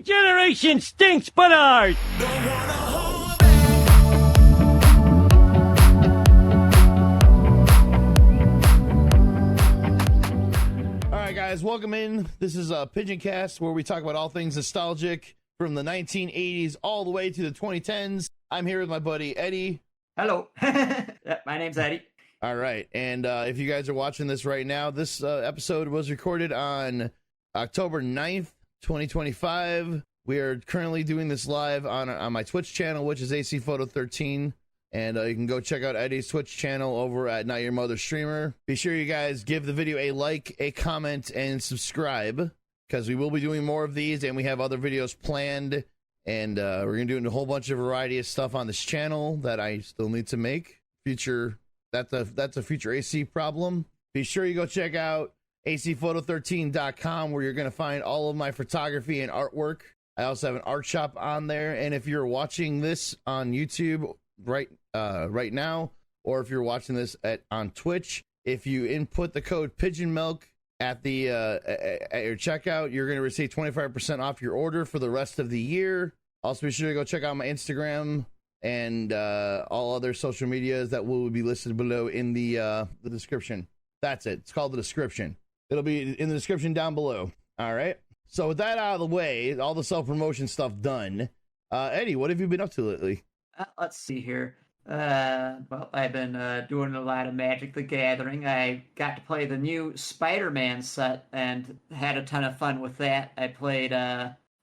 generation stinks but ours! Alright guys, welcome in. This is Pigeon-Cast, where we talk about all things nostalgic from the 1980s all the way to the 2010s. I'm here with my buddy Eddie. Hello. My name's Eddie. Alright, and if you guys are watching this right now, this episode was recorded on October 9th, 2025. We are currently doing this live on my Twitch channel, which is AC Photo 13. And you can go check out Eddie's Twitch channel over at NotYourMothersStreamer. Be sure you guys give the video a like, a comment, and subscribe, because we will be doing more of these, and we have other videos planned. And we're going to do a whole bunch of variety of stuff on this channel that I still need to make. That's a future AC problem. Be sure you go check out acphoto13.com, where you're going to find all of my photography and artwork. I also have an art shop on there, and if you're watching this on YouTube right now, or if you're watching this on Twitch, if you input the code PigeonMilk at the at your checkout, you're going to receive 25% off your order for the rest of the year. Also, be sure to go check out my Instagram and all other social medias that will be listed below in the description. That's it. It's called the description. It'll be in the description down below. All right. So with that out of the way, all the self-promotion stuff done, Eddie, what have you been up to lately? Let's see here. Well, I've been doing a lot of Magic the Gathering. I got to play the new Spider-Man set and had a ton of fun with that. I played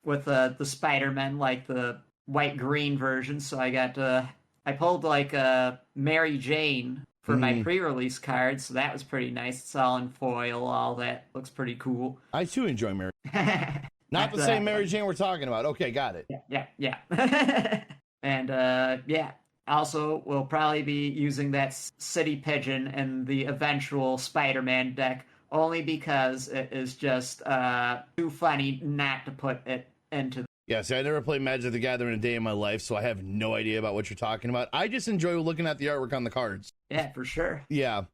with the Spider-Man, like the white-green version, so I pulled like Mary Jane for my pre-release card, so that was pretty nice. It's all in foil, all that. Looks pretty cool. I too enjoy Mary. Not the same Mary Jane we're talking about. Okay, got it. Yeah. And yeah, also we'll probably be using that City Pigeon in the eventual Spider-Man deck, only because it is just too funny not to put it into. Yeah, see, I never played Magic the Gathering a day in my life, so I have no idea about what you're talking about. I just enjoy looking at the artwork on the cards. Yeah, for sure. Yeah,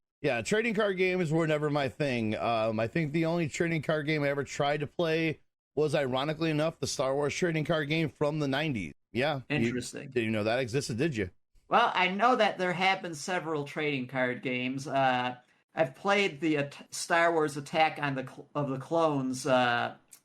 trading card games were never my thing. I think the only trading card game I ever tried to play was, ironically enough, the Star Wars trading card game from the 90s. Yeah. Interesting. Did you know that existed, did you? Well, I know that there have been several trading card games. I've played the Star Wars Attack of the Clones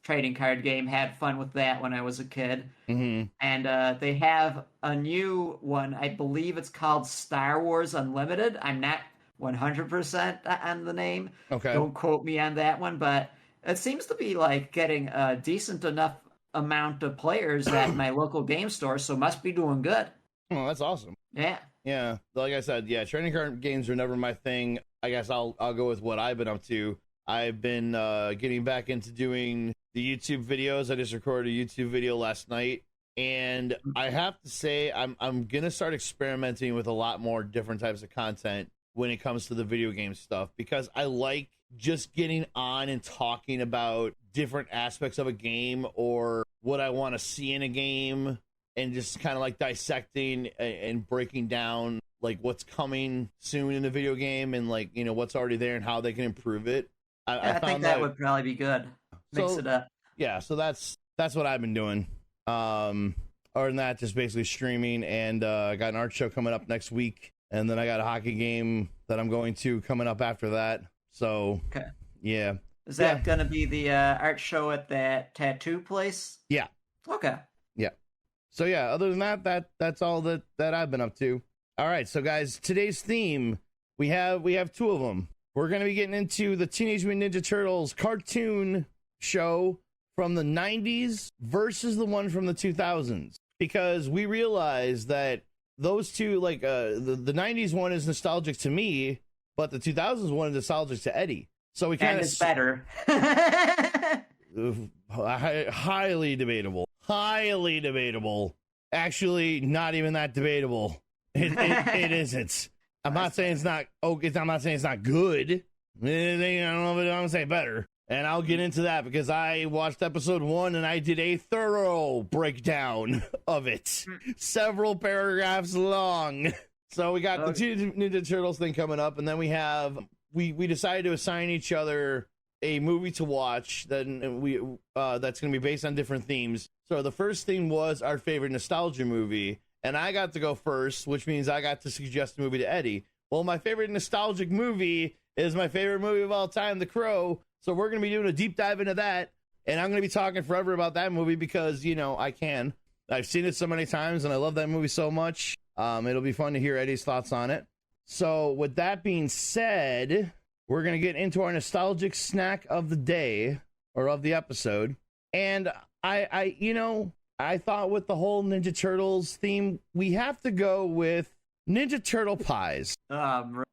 trading card game, had fun with that when I was a kid. Mm-hmm. And they have a new one, I believe it's called Star Wars Unlimited. I'm not 100% on the name. Okay. Don't quote me on that one, but it seems to be like getting a decent enough amount of players at my local game store, so must be doing good. Oh, that's awesome. Yeah, like I said, trading card games are never my thing. I guess I'll go with what I've been up to. I've been getting back into doing the YouTube videos. I just recorded a YouTube video last night, and I have to say I'm gonna start experimenting with a lot more different types of content when it comes to the video game stuff, because I like just getting on and talking about different aspects of a game or what I want to see in a game, and just kind of like dissecting and breaking down like what's coming soon in the video game, and like, you know, what's already there and how they can improve it. I think that would probably be good. Mix it up. Yeah, so that's what I've been doing. Other than that, just basically streaming, and I got an art show coming up next week, and then I got a hockey game that I'm going to coming up after that. So okay. Yeah. Is that gonna be the art show at that tattoo place? Yeah. Okay. Yeah. So yeah, other than that's all that I've been up to. All right, so guys, today's theme, we have two of them. We're going to be getting into the Teenage Mutant Ninja Turtles cartoon show from the 90s versus the one from the 2000s, because we realize that those two, like the 90s one is nostalgic to me, but the 2000s one is nostalgic to Eddie. So we kind of, it's better. Highly debatable. Actually, not even that debatable. It isn't. I'm not saying it's not. I'm not saying it's not good. I don't know if I'm gonna say better. And I'll get into that because I watched episode 1 and I did a thorough breakdown of it, several paragraphs long. So we got the two Ninja Turtles thing coming up, and then we decided to assign each other a movie to watch that's going to be based on different themes. So the first theme was our favorite nostalgia movie, and I got to go first, which means I got to suggest a movie to Eddie. Well, my favorite nostalgic movie is my favorite movie of all time, The Crow. So we're going to be doing a deep dive into that, and I'm going to be talking forever about that movie because, you know, I can. I've seen it so many times, and I love that movie so much. It'll be fun to hear Eddie's thoughts on it. So with that being said, we're going to get into our nostalgic snack of the day, or of the episode. And I thought with the whole Ninja Turtles theme, we have to go with Ninja Turtle pies. Have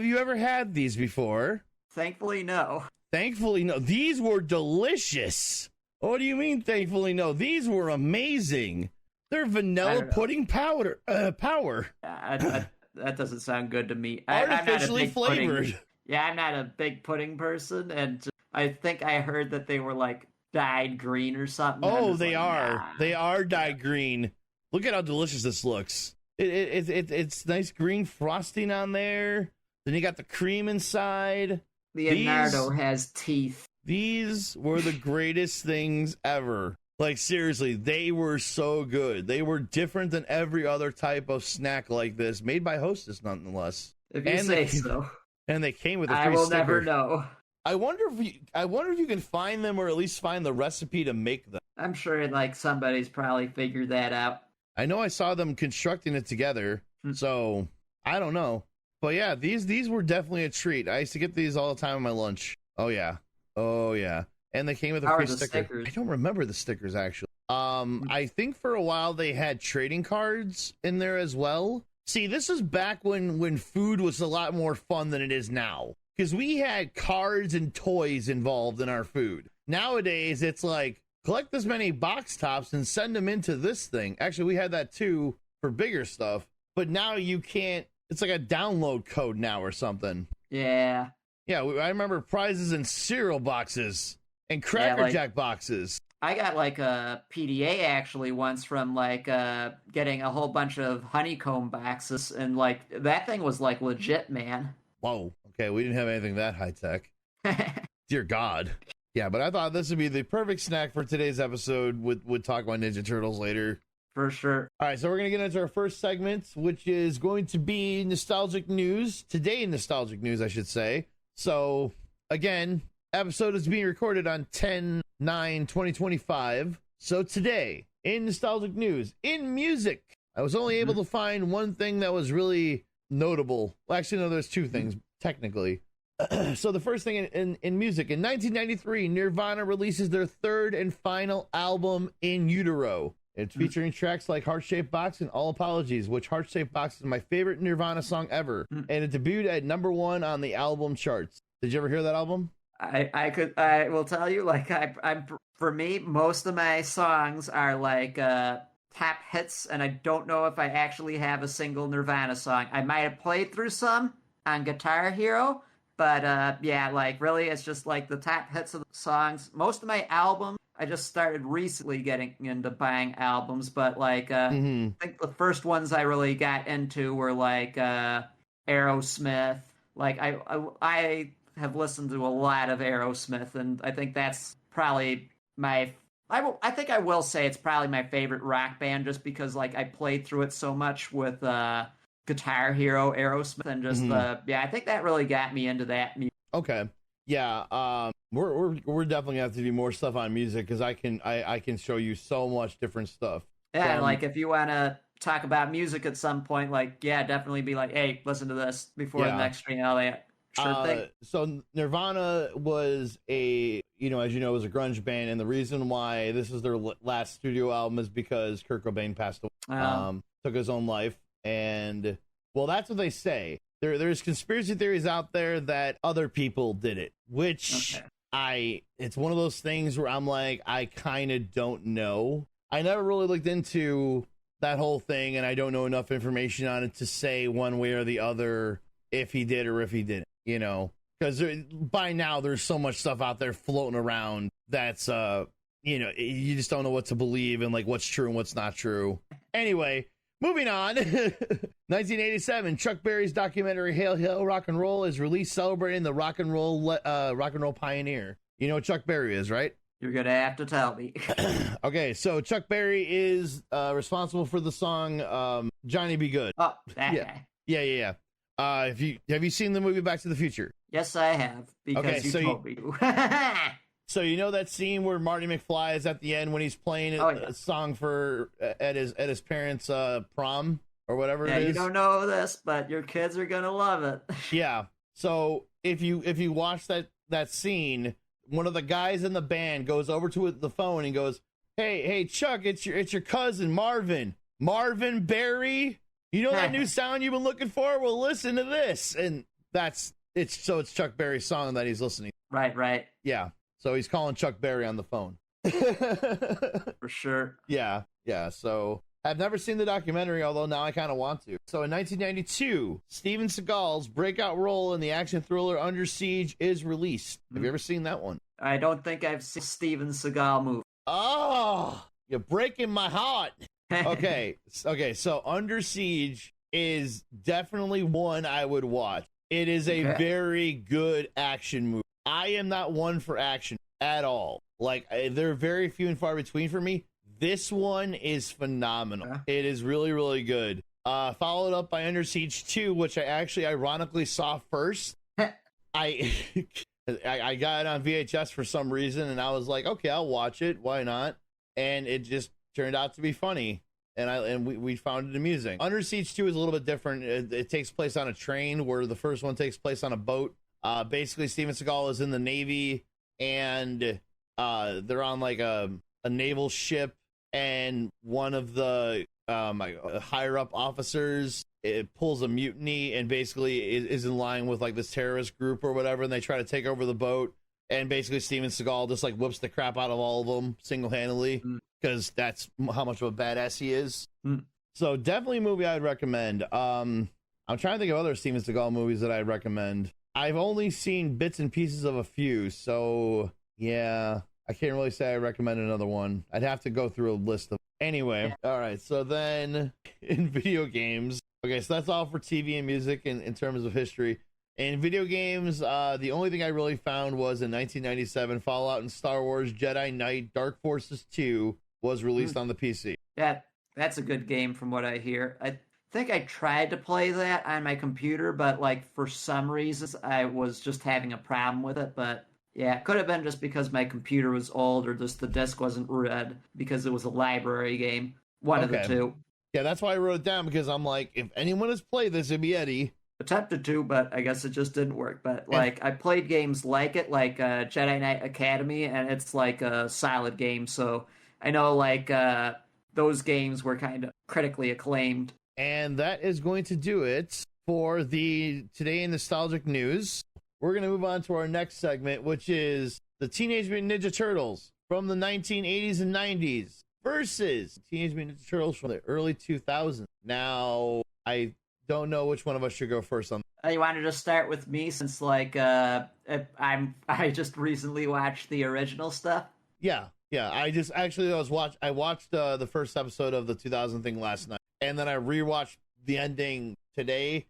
you ever had these before? Thankfully, no. Thankfully, no. These were delicious. What do you mean, thankfully, no? These were amazing. They're vanilla pudding power. That doesn't sound good to me. Artificially flavored. I'm not a big pudding person, and I think I heard that they were like dyed green or something. Oh, they are. Nah. They are dyed green. Look at how delicious this looks. It's nice green frosting on there. Then you got the cream inside. Leonardo has teeth. These were the greatest things ever. Like, seriously, they were so good. They were different than every other type of snack like this, made by Hostess, nonetheless. If you say so. And they came with a free I will sticker. never know. I wonder if you can find them, or at least find the recipe to make them. I'm sure, like, somebody's probably figured that out. I know I saw them constructing it together, so I don't know. But yeah, these were definitely a treat. I used to get these all the time on my lunch. Oh yeah. And they came with a free sticker. Stickers? I don't remember the stickers, actually. I think for a while they had trading cards in there as well. See, this is back when food was a lot more fun than it is now. Because we had cards and toys involved in our food. Nowadays, it's like, collect this many box tops and send them into this thing. Actually, we had that too for bigger stuff. But now you can't, it's like a download code now or something. Yeah. Yeah, I remember prizes in cereal boxes and Cracker Jack boxes. I got like a PDA actually once from like getting a whole bunch of honeycomb boxes, and like that thing was like legit, man. Whoa. Okay, we didn't have anything that high tech. Dear God. Yeah, but I thought this would be the perfect snack for today's episode. We'd talk about Ninja Turtles later. For sure. All right, so we're going to get into our first segment, which is going to be nostalgic news. Today, nostalgic news, I should say. So, again, episode is being recorded on 10/9/2025. So today, in nostalgic news, in music, I was only able to find one thing that was really notable. Well, actually, no, there's two things, technically. So the first thing in music, in 1993, Nirvana releases their third and final album, In Utero. It's featuring tracks like Heart-Shaped Box and All Apologies, which Heart-Shaped Box is my favorite Nirvana song ever. And it debuted at #1 on the album charts. Did you ever hear that album? I will tell you, like, for me, most of my songs are like top hits, and I don't know if I actually have a single Nirvana song. I might have played through some on Guitar Hero, but yeah, like, really, it's just like the top hits of the songs. Most of my albums, I just started recently getting into buying albums, but like I think the first ones I really got into were like Aerosmith. Like I have listened to a lot of Aerosmith, and I think that's probably I think I will say it's probably my favorite rock band, just because like I played through it so much with Guitar Hero, Aerosmith, and just yeah, I think that really got me into that music. Okay. Yeah, we're definitely gonna have to do more stuff on music, because I can show you so much different stuff. Yeah, and like if you want to talk about music at some point, like, yeah, definitely be like, hey, listen to this before the next stream, all that. Sure thing. So Nirvana was as you know, was a grunge band, and the reason why this is their last studio album is because Kurt Cobain passed away, took his own life, and well, that's what they say. There's conspiracy theories out there that other people did it, which it's one of those things where I'm like, I kind of don't know. I never really looked into that whole thing, and I don't know enough information on it to say one way or the other if he did or if he didn't, you know, because by now there's so much stuff out there floating around that's, you know, you just don't know what to believe and like what's true and what's not true. Anyway, Moving on. 1987, Chuck Berry's documentary Hail Hail Rock and Roll is released, celebrating the rock and roll pioneer. You know what Chuck Berry is, right? You're gonna have to tell me. Okay, so Chuck Berry is responsible for the song Johnny Be Good. Oh, that Yeah. guy. Yeah. Have you seen the movie Back to the Future? Yes, I have, because Okay, you so told me to. So you know that scene where Marty McFly is at the end when he's playing a song for at his parents' prom or whatever Yeah, it is? you don't know this, but your kids are gonna love it. Yeah. So if you watch that scene, one of the guys in the band goes over to the phone and goes, "Hey Chuck, it's your cousin Marvin Berry. You know that new sound you've been looking for? Well, listen to this." And it's Chuck Berry's song that he's listening to. Right. Yeah. So he's calling Chuck Berry on the phone. For sure. Yeah. So I've never seen the documentary, although now I kind of want to. So in 1992, Steven Seagal's breakout role in the action thriller Under Siege is released. Have you ever seen that one? I don't think I've seen Steven Seagal movie. Oh, you're breaking my heart. Okay. So Under Siege is definitely one I would watch. It is a very good action movie. I am not one for action at all. Like, they're very few and far between for me. This one is phenomenal. It is really, really good. Followed up by Under Siege 2, which I actually ironically saw first. I got it on VHS for some reason, and I was like, okay, I'll watch it. Why not? And it just turned out to be funny, and we found it amusing. Under Siege 2 is a little bit different. It takes place on a train, where the first one takes place on a boat. Basically, Steven Seagal is in the Navy, and they're on like a naval ship, and one of the higher up officers, it pulls a mutiny and basically is in line with like this terrorist group or whatever, and they try to take over the boat, and basically Steven Seagal just like whoops the crap out of all of them single-handedly, because that's how much of a badass he is. So definitely a movie I'd recommend. I'm trying to think of other Steven Seagal movies that I'd recommend. I've only seen bits and pieces of a few, so yeah, I can't really say I recommend another one. I'd have to go through a list of. Anyway, all right, so then in video games, okay, so that's all for TV and music in terms of history. In video games, the only thing I really found was in 1997, Fallout and Star Wars Jedi Knight Dark Forces 2 was released on the PC. Yeah, that's a good game from what I hear. I think I tried to play that on my computer, but like for some reasons I was just having a problem with it. But yeah, it could have been just because my computer was old, or just the disc wasn't read because it was a library game. One of the two. Yeah, that's why I wrote it down, because I'm like, if anyone has played this, it'd be Eddie. Attempted to, but I guess it just didn't work. But like, I played games like it, like Jedi Knight Academy, and it's like a solid game. So I know like those games were kind of critically acclaimed. And that is going to do it for the Today in Nostalgic News. We're going to move on to our next segment, which is the Teenage Mutant Ninja Turtles from the 1980s and 90s versus Teenage Mutant Ninja Turtles from the early 2000s. Now, I don't know which one of us should go first on. You want to just start with me, since like I just recently watched the original stuff. Yeah. I watched the first episode of the 2000 thing last night, and then I rewatched the ending today,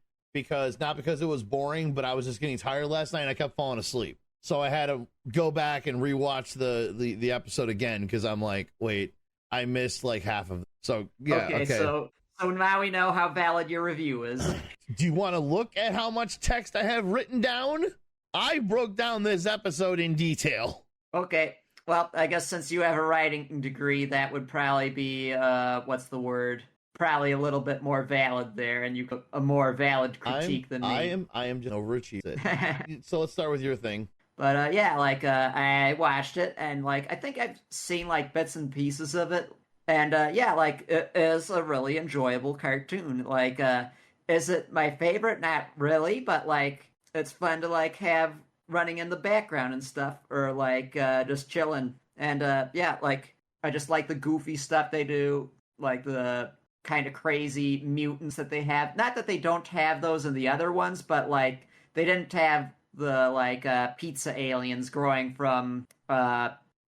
not because it was boring, but I was just getting tired last night and I kept falling asleep. So I had to go back and rewatch the episode again, because I'm like, wait, I missed like half of it. So yeah. Okay. So now we know how valid your review is. Do you want to look at how much text I have written down? I broke down this episode in detail. Okay. Well, I guess since you have a writing degree, that would probably be, what's the word? Probably a little bit more valid there, and you could a more valid critique than me. I am just overachieved. So let's start with your thing. But yeah, like I watched it, and like I think I've seen like bits and pieces of it, and yeah, like it is a really enjoyable cartoon. Like, is it my favorite? Not really, but like it's fun to like have running in the background and stuff, or like just chilling. And yeah, like I just like the goofy stuff they do, like the kind of crazy mutants that they have. Not that they don't have those in the other ones, but like they didn't have the like pizza aliens growing from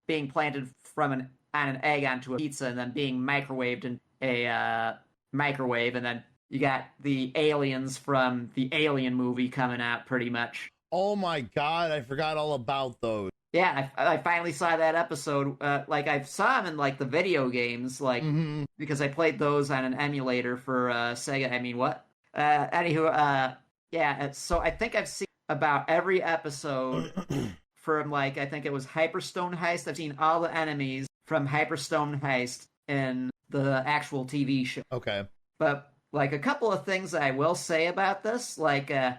being planted from on an egg onto a pizza and then being microwaved in a microwave, and then you got the aliens from the Alien movie coming out pretty much. Oh my god, I forgot all about those. Yeah, I finally saw that episode. Like I saw them in like the video games, like because I played those on an emulator for Sega. I mean, what? Anywho, yeah. So I think I've seen about every episode from like I think it was Hyperstone Heist. I've seen all the enemies from Hyperstone Heist in the actual TV show. Okay. But like a couple of things I will say about this, like I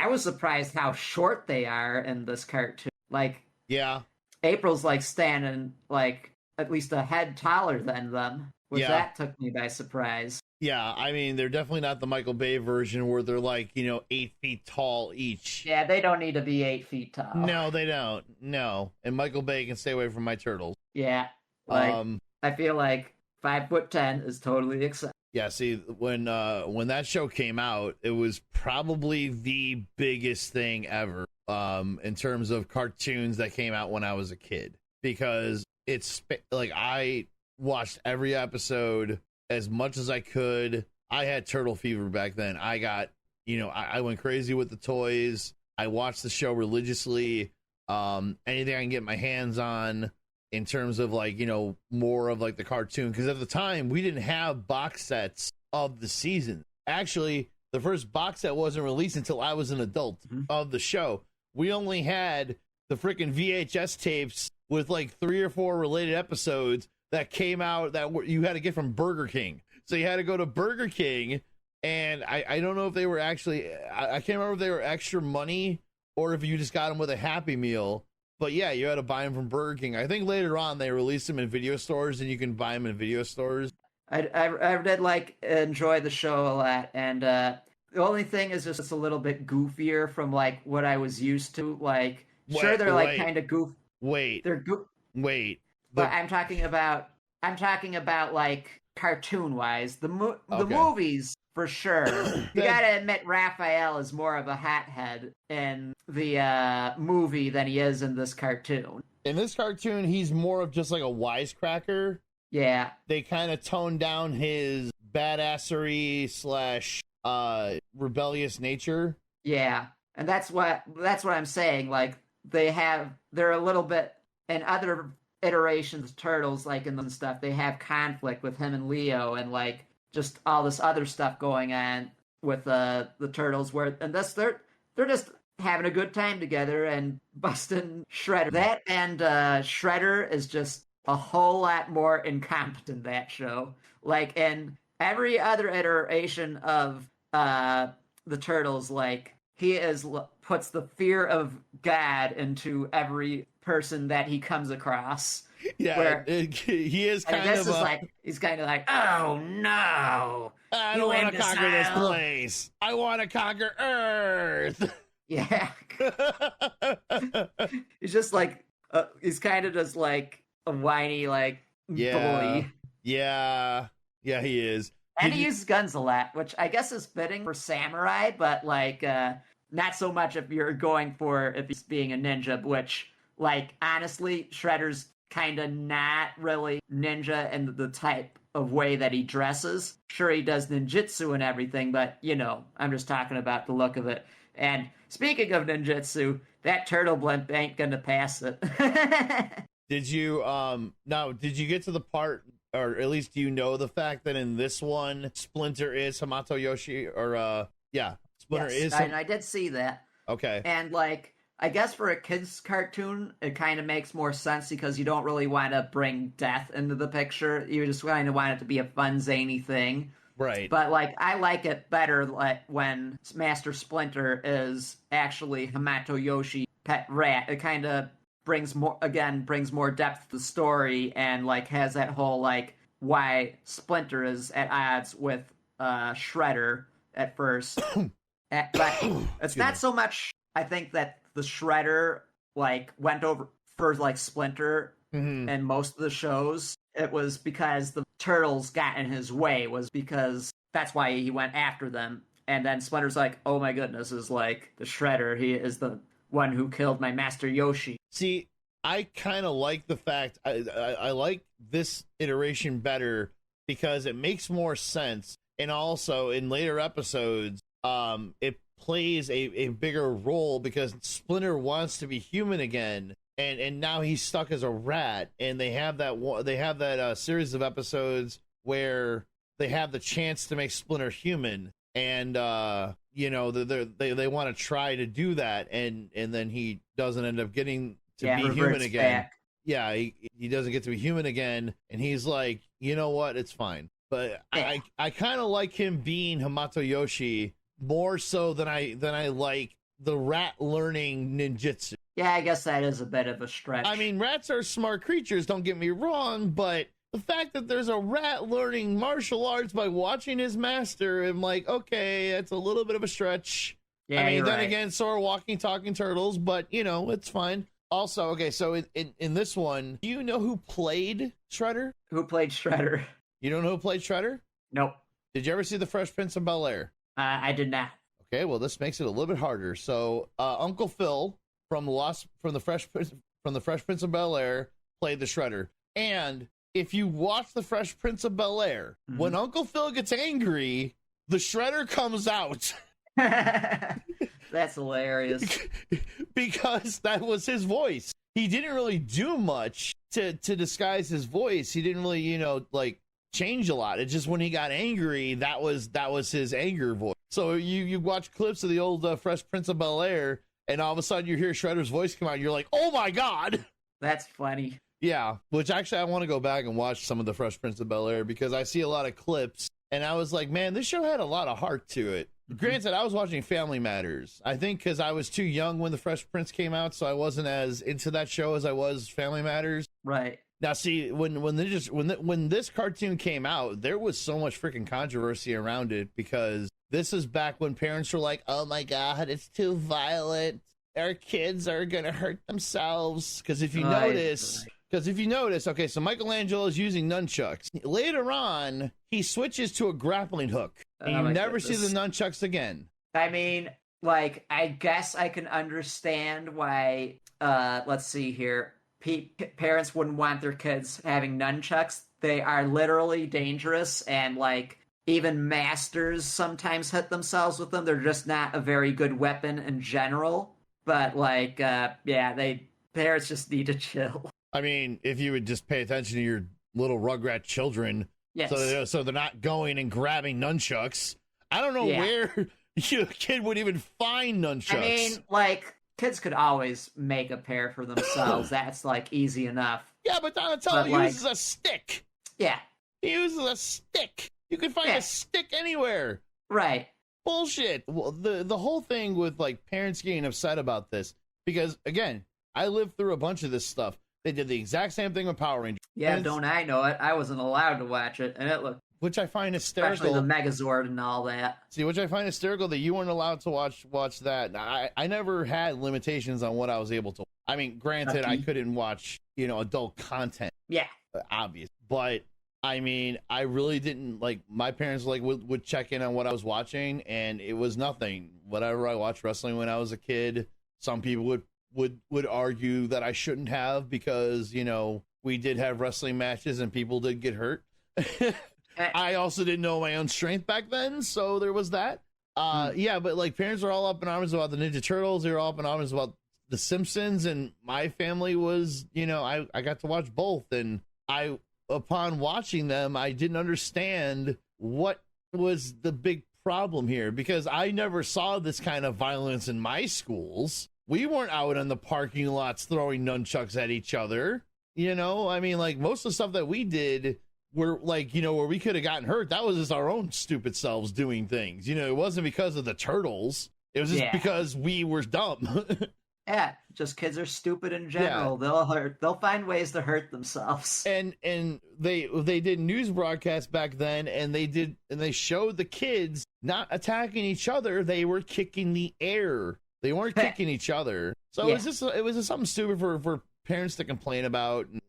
was surprised how short they are in this cartoon. Like, yeah, April's like standing like at least a head taller than them, which that took me by surprise. Yeah, I mean, they're definitely not the Michael Bay version where they're like, 8 feet tall each. Yeah, they don't need to be 8 feet tall. No, they don't. No. And Michael Bay can stay away from my turtles. Yeah. Like, I feel like 5'10" is totally acceptable. Yeah, see, when that show came out, it was probably the biggest thing ever in terms of cartoons that came out when I was a kid. Because it's like I watched every episode as much as I could. I had turtle fever back then. I got, I went crazy with the toys. I watched the show religiously. Anything I can get my hands on in terms of like, more of like the cartoon. Because at the time, we didn't have box sets of the season. Actually, the first box set wasn't released until I was an adult of the show. We only had the freaking VHS tapes with like 3 or 4 related episodes that came out that you had to get from Burger King. So you had to go to Burger King, and I don't know if they were actually, I can't remember if they were extra money or if you just got them with a Happy Meal. But yeah, you had to buy them from Burger King. I think later on they released them in video stores, and you can buy them in video stores. I did like enjoy the show a lot, and the only thing is just it's a little bit goofier from like what I was used to. Like, sure, they're like kind of goof. Wait. But I'm talking about like cartoon wise. The movies for sure. You gotta admit Raphael is more of a hothead in the movie than he is in this cartoon. In this cartoon, he's more of just like a wisecracker. Yeah. They kind of toned down his badassery / rebellious nature. Yeah. And that's what I'm saying. Like they're a little bit in other iterations of Turtles, like in the stuff, they have conflict with him and Leo and like just all this other stuff going on with the Turtles and thus they're just having a good time together and busting Shredder. That and Shredder is just a whole lot more incompetent in that show. Like in every other iteration of the Turtles, like he puts the fear of God into every person that he comes across. Yeah, he is kind of he's kind of like, oh no, I don't want to conquer this place. I want to conquer Earth. Yeah. He's just like he's kind of just like a whiny like bully. Yeah, he is. And he uses guns a lot, which I guess is fitting for samurai, but like not so much if you're going for if he's being a ninja, which like honestly, Shredder's kind of not really ninja in the type of way that he dresses. Sure, he does ninjutsu and everything, but I'm just talking about the look of it. And speaking of ninjutsu, that turtle blimp ain't gonna pass it. Did you get to the part, or at least do you know the fact that in this one Splinter is Hamato Yoshi, or Splinter is and I did see that. Okay. And like I guess for a kid's cartoon, it kind of makes more sense because you don't really want to bring death into the picture. You just kind of want it to be a fun, zany thing. Right. But like I like it better like when Master Splinter is actually Hamato Yoshi pet rat. It kind of brings more depth to the story and like has that whole like why Splinter is at odds with Shredder at first. But it's not so much I think that the Shredder like went over for like Splinter and most of the shows. It was because the Turtles got in his way, was because that's why he went after them. And then Splinter's like, oh my goodness, is like the Shredder. He is the one who killed my Master Yoshi. See, I kind of like the fact, I like this iteration better because it makes more sense. and also in later episodes, it plays a bigger role because Splinter wants to be human again, and now he's stuck as a rat, and they have that series of episodes where they have the chance to make Splinter human, and you know, they want to try to do that, and then he doesn't end up getting to be human again. Back. Yeah, he doesn't get to be human again, and he's like, you know what, it's fine. But I kind of like him being Hamato Yoshi more so than I like the rat learning ninjutsu. Yeah, I guess that is a bit of a stretch. I mean, rats are smart creatures, don't get me wrong, but the fact that there's a rat learning martial arts by watching his master, I'm like, okay, it's a little bit of a stretch. Yeah, I mean, then right. again, so are walking, talking turtles, but you know, it's fine. Also, okay, so in this one, do you know who played Shredder? Who played Shredder? You don't know who played Shredder? Nope. Did you ever see The Fresh Prince of Bel-Air? I did not. Okay, well, this makes it a little bit harder. So, Uncle Phil from the Fresh Prince of Bel-Air played the Shredder. And if you watch The Fresh Prince of Bel-Air, when Uncle Phil gets angry, the Shredder comes out. That's hilarious. Because that was his voice. He didn't really do much to disguise his voice. He didn't really, you know, like change a lot. It's just when he got angry, that was his anger voice. So you watch clips of the old Fresh Prince of Bel-Air, and all of a sudden you hear Shredder's voice come out, and you're like, oh my god. That's funny. Yeah, which actually I want to go back and watch some of the Fresh Prince of Bel-Air because I see a lot of clips, and I was like, man, this show had a lot of heart to it. Granted, I was watching Family Matters. I think because I was too young when the Fresh Prince came out, so I wasn't as into that show as I was Family Matters. Right. Now, see, when this cartoon came out, there was so much freaking controversy around it because this is back when parents were like, "Oh my god, it's too violent. Our kids are gonna hurt themselves." Because if you notice, okay, so Michelangelo is using nunchucks. Later on, he switches to a grappling hook. And you never see the nunchucks again. I mean, like, I guess I can understand why, let's see here, parents wouldn't want their kids having nunchucks. They are literally dangerous, and, like, even masters sometimes hit themselves with them. They're just not a very good weapon in general. But, like, parents just need to chill. I mean, if you would just pay attention to your little Rugrat children, yes. so they're not going and grabbing nunchucks. I don't know where your kid would even find nunchucks. I mean, like, kids could always make a pair for themselves. That's, like, easy enough. Yeah, but Donatello uses a stick. Yeah. He uses a stick. You can find a stick anywhere. Right. Bullshit. Well, the whole thing with, like, parents getting upset about this, because, again, I lived through a bunch of this stuff. They did the exact same thing with Power Rangers. Yeah, don't I know it? I wasn't allowed to watch it, and it looked... Which I find hysterical. Especially the Megazord and all that. See, which I find hysterical that you weren't allowed to watch that. I never had limitations on what I was able to. I mean, granted, I couldn't watch, you know, adult content. Yeah. Obvious. But, I mean, I really didn't, like, my parents, like, would check in on what I was watching, and it was nothing. Whatever I watched wrestling when I was a kid, some people would argue that I shouldn't have because, you know, we did have wrestling matches and people did get hurt. I also didn't know my own strength back then, so there was that. Yeah, but like parents were all up in arms about the Ninja Turtles. They were all up in arms about the Simpsons, and my family was, you know, I got to watch both, and upon watching them, I didn't understand what was the big problem here because I never saw this kind of violence in my schools. We weren't out in the parking lots throwing nunchucks at each other. You know, I mean, like most of the stuff that we did were like, you know, where we could have gotten hurt. That was just our own stupid selves doing things. You know, it wasn't because of the turtles. It was just because we were dumb. Yeah, just kids are stupid in general. Yeah. They'll find ways to hurt themselves. And they did news broadcasts back then, and they showed the kids not attacking each other. They were kicking the air. They weren't kicking each other. So it was just something stupid for parents to complain about. And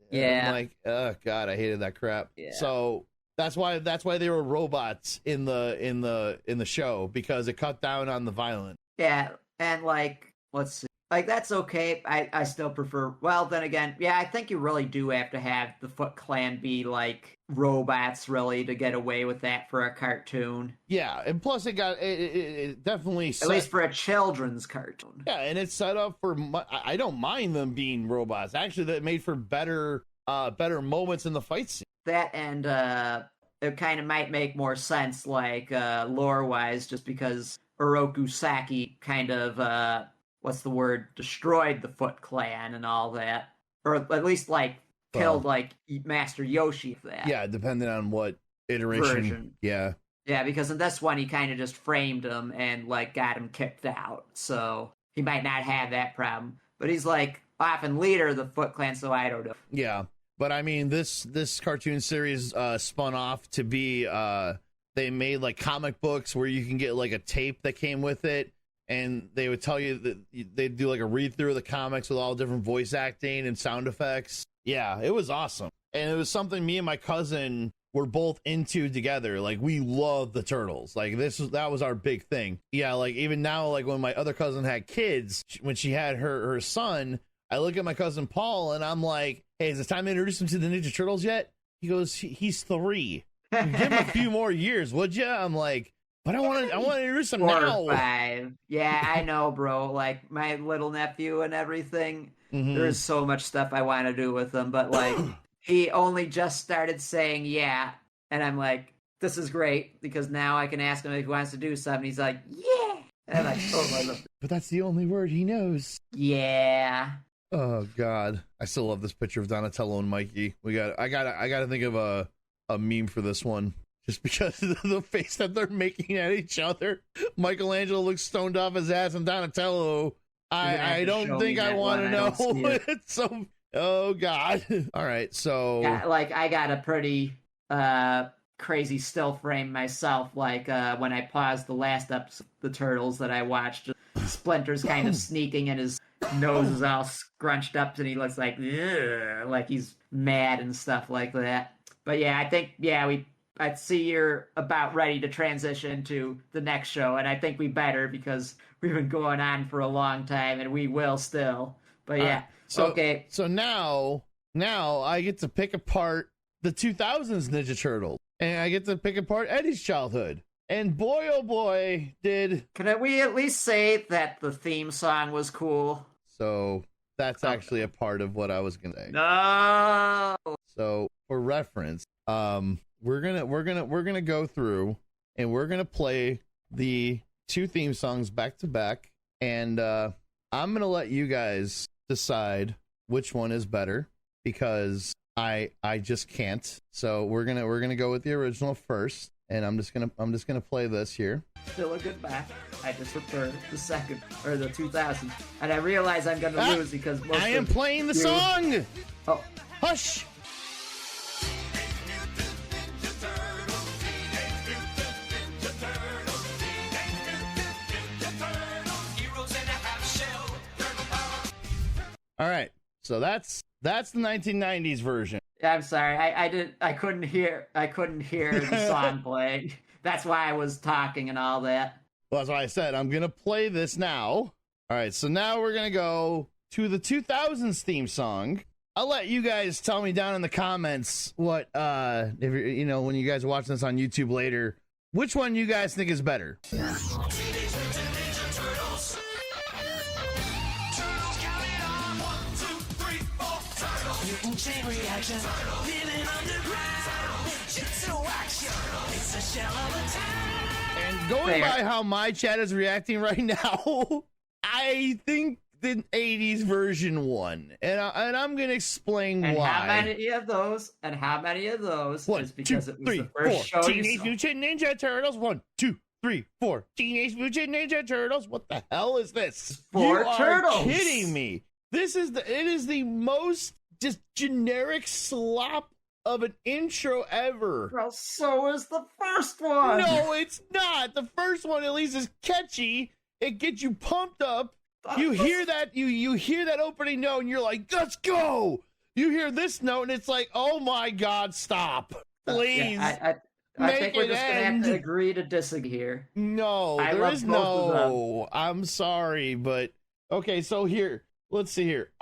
I'm like, oh god, I hated that crap. Yeah. So that's why they were robots in the show, because it cut down on the violence. Yeah, and like let's see. like that's okay. I still prefer. Well, then again, yeah, I think you really do have to have the Foot Clan be like robots, really, to get away with that for a cartoon. Yeah, and plus it definitely At least for a children's cartoon. Yeah, and it's set up for. I don't mind them being robots. Actually, that made for better moments in the fight scene. That and it kind of might make more sense, like lore wise, just because Oroku Saki kind of what's the word, destroyed the Foot Clan and all that, or at least like killed like Master Yoshi for that. Yeah, depending on what iteration. Version. Yeah. Yeah, because in this one he kind of just framed him and like got him kicked out, so he might not have that problem. But he's like often leader of the Foot Clan, so I don't know. Yeah, but I mean this cartoon series spun off to be they made like comic books where you can get like a tape that came with it, and they would tell you that they'd do like a read through of the comics with all different voice acting and sound effects. Yeah, it was awesome. And it was something me and my cousin were both into together. Like, we love the Turtles. Like, that was our big thing. Yeah, like even now, like when my other cousin had kids, when she had her son, I look at my cousin Paul and I'm like, hey, is it time to introduce him to the Ninja Turtles yet? He goes, he's 3. Give him a few more years, would you? I'm like, but I want to introduce him 4 now. or 5. Yeah, I know, bro. Like my little nephew and everything. Mm-hmm. There's so much stuff I want to do with him, but like he only just started saying yeah, and I'm like, this is great because now I can ask him if he wants to do something. He's like, yeah, and I'm like, oh my God. But that's the only word he knows. Yeah. Oh God, I still love this picture of Donatello and Mikey. I gotta think of a meme for this one. Just because of the face that they're making at each other. Michelangelo looks stoned off his ass, and Donatello, I don't think I want to know. It's so, oh God. All right, so yeah, like I got a pretty crazy still frame myself. Like when I paused the last episode of the Turtles that I watched, Splinter's kind of sneaking, and his nose is all scrunched up, and he looks like he's mad and stuff like that. But yeah, I think I see you're about ready to transition to the next show, and I think we better because we've been going on for a long time, and we will still. But yeah, okay. So now I get to pick apart the 2000s Ninja Turtles, and I get to pick apart Eddie's childhood. And boy, oh boy, can we at least say that the theme song was cool? So that's actually a part of what I was gonna say. No. So for reference, we're gonna go through and we're gonna play the 2 theme songs back to back, and I'm gonna let you guys decide which one is better because I just can't. So we're gonna go with the original first, and I'm just gonna play this here. Still a good match. I just prefer the second or the 2000, and I realize I'm gonna lose because I am playing the song. Oh, hush. All right, so that's the 1990s version. Yeah, I'm sorry. I couldn't hear the song playing. That's why I was talking and all that. Well, that's why I said I'm gonna play this now. All right, so now we're gonna go to the 2000s theme song. I'll let you guys tell me down in the comments what if when you guys are watching this on YouTube later, which one you guys think is better. Chain reaction, living underground, jitsu action, it's a shell of a time. And going by how my chat is reacting right now, I think the 80s version won, and I'm gonna explain why. How many of those? One, is because two, it was three, the first four. show you Teenage saw. Mutant Ninja Turtles. 1, 2, 3, 4. Teenage Mutant Ninja Turtles. What the hell is this? 4 you turtles. Are kidding me? It is the most just generic slop of an intro ever. Well, so is the first one. No, it's not. The first one at least is catchy. It gets you pumped up. You hear that you hear that opening note and you're like, let's go. You hear this note and it's like, oh my God, stop. Please. I think we're just gonna have to agree to disagree here. No, there is no. I'm sorry, but Okay, so here, let's see here.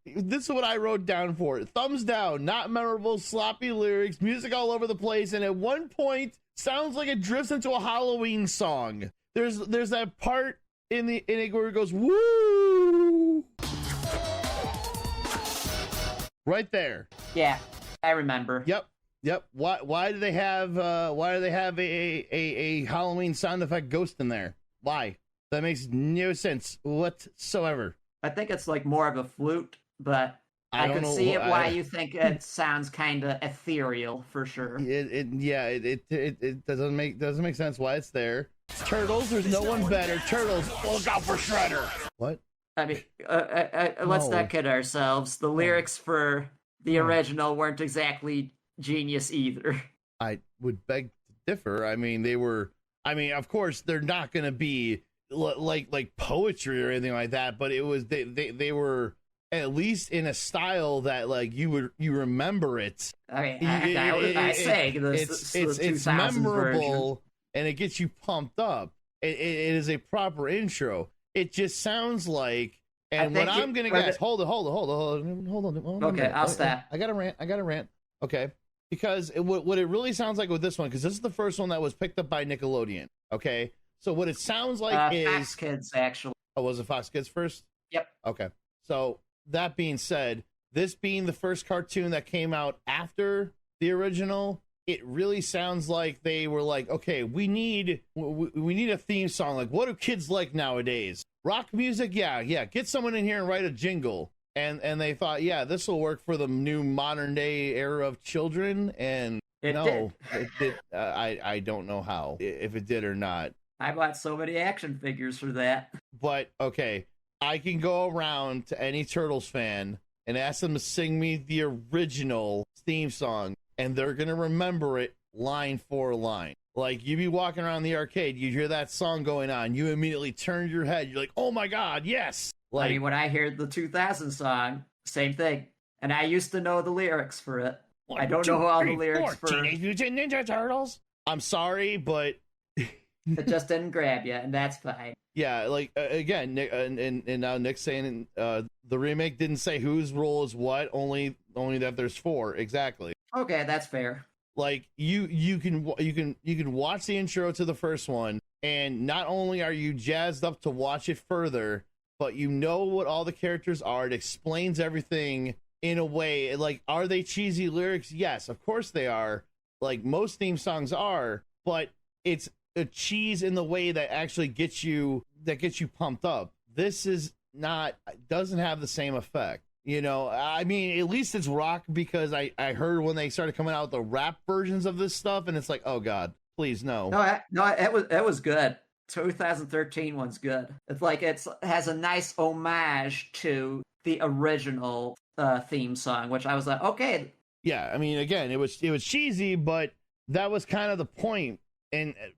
This is what I wrote down for it. Thumbs down, not memorable, sloppy lyrics, music all over the place, and at one point sounds like it drifts into a Halloween song. There's that part in it where it goes woo, right there. Yeah, I remember. Yep. Why do they have a Halloween sound effect ghost in there? Why? That makes no sense whatsoever. I think it's like more of a flute, but I don't can know see why you think it sounds kind of ethereal for sure. It doesn't make sense why it's there. Turtles, there's no one better. Turtles, look out for Shredder. What? I mean, let's not kid ourselves. The lyrics for the original weren't exactly genius either. I would beg to differ. I mean, of course, they're not going to be like poetry or anything like that, but it was they were at least in a style that like you remember it. I mean, it's memorable and it gets you pumped up. It is a proper intro. It just sounds like, and what I'm gonna guess. Hold on. Okay, I'll stop. I got a rant. Okay, because what it really sounds like with this one, because this is the first one that was picked up by Nickelodeon. Okay, so what it sounds like is Fox Kids actually. Oh, was it Fox Kids first? Yep. Okay, so that being said, this being the first cartoon that came out after the original, it really sounds like they were like, okay, we need a theme song. Like, what do kids like nowadays? Rock music? Yeah. Get someone in here and write a jingle. And they thought, yeah, this will work for the new modern day era of children. And it did. I don't know how, if it did or not. I bought so many action figures for that. But okay, I can go around to any Turtles fan and ask them to sing me the original theme song, and they're going to remember it line for line. Like, you be walking around the arcade, you hear that song going on, you immediately turn your head, you're like, oh my God, yes! Like, I mean, when I hear the 2000 song, same thing. And I used to know the lyrics for it. I don't know all the lyrics for Teenage Mutant Ninja Turtles. I'm sorry, but it just didn't grab you, and that's fine. Yeah, like, again, Nick, and now Nick's saying the remake didn't say whose role is what, only that there's 4, exactly. Okay, that's fair. Like, you can watch the intro to the first one, and not only are you jazzed up to watch it further, but you know what all the characters are. It explains everything in a way. Like, are they cheesy lyrics? Yes, of course they are. Like, most theme songs are, but it's a cheese in the way that actually gets you pumped up. This is not, doesn't have the same effect. You know, I mean, at least it's rock, because I heard when they started coming out with the rap versions of this stuff, and it's like, oh God, please no. No, it was good. 2013 one's good. It's like it has a nice homage to the original theme song, which I was like, okay. Yeah, I mean, again, it was cheesy, but that was kind of the point.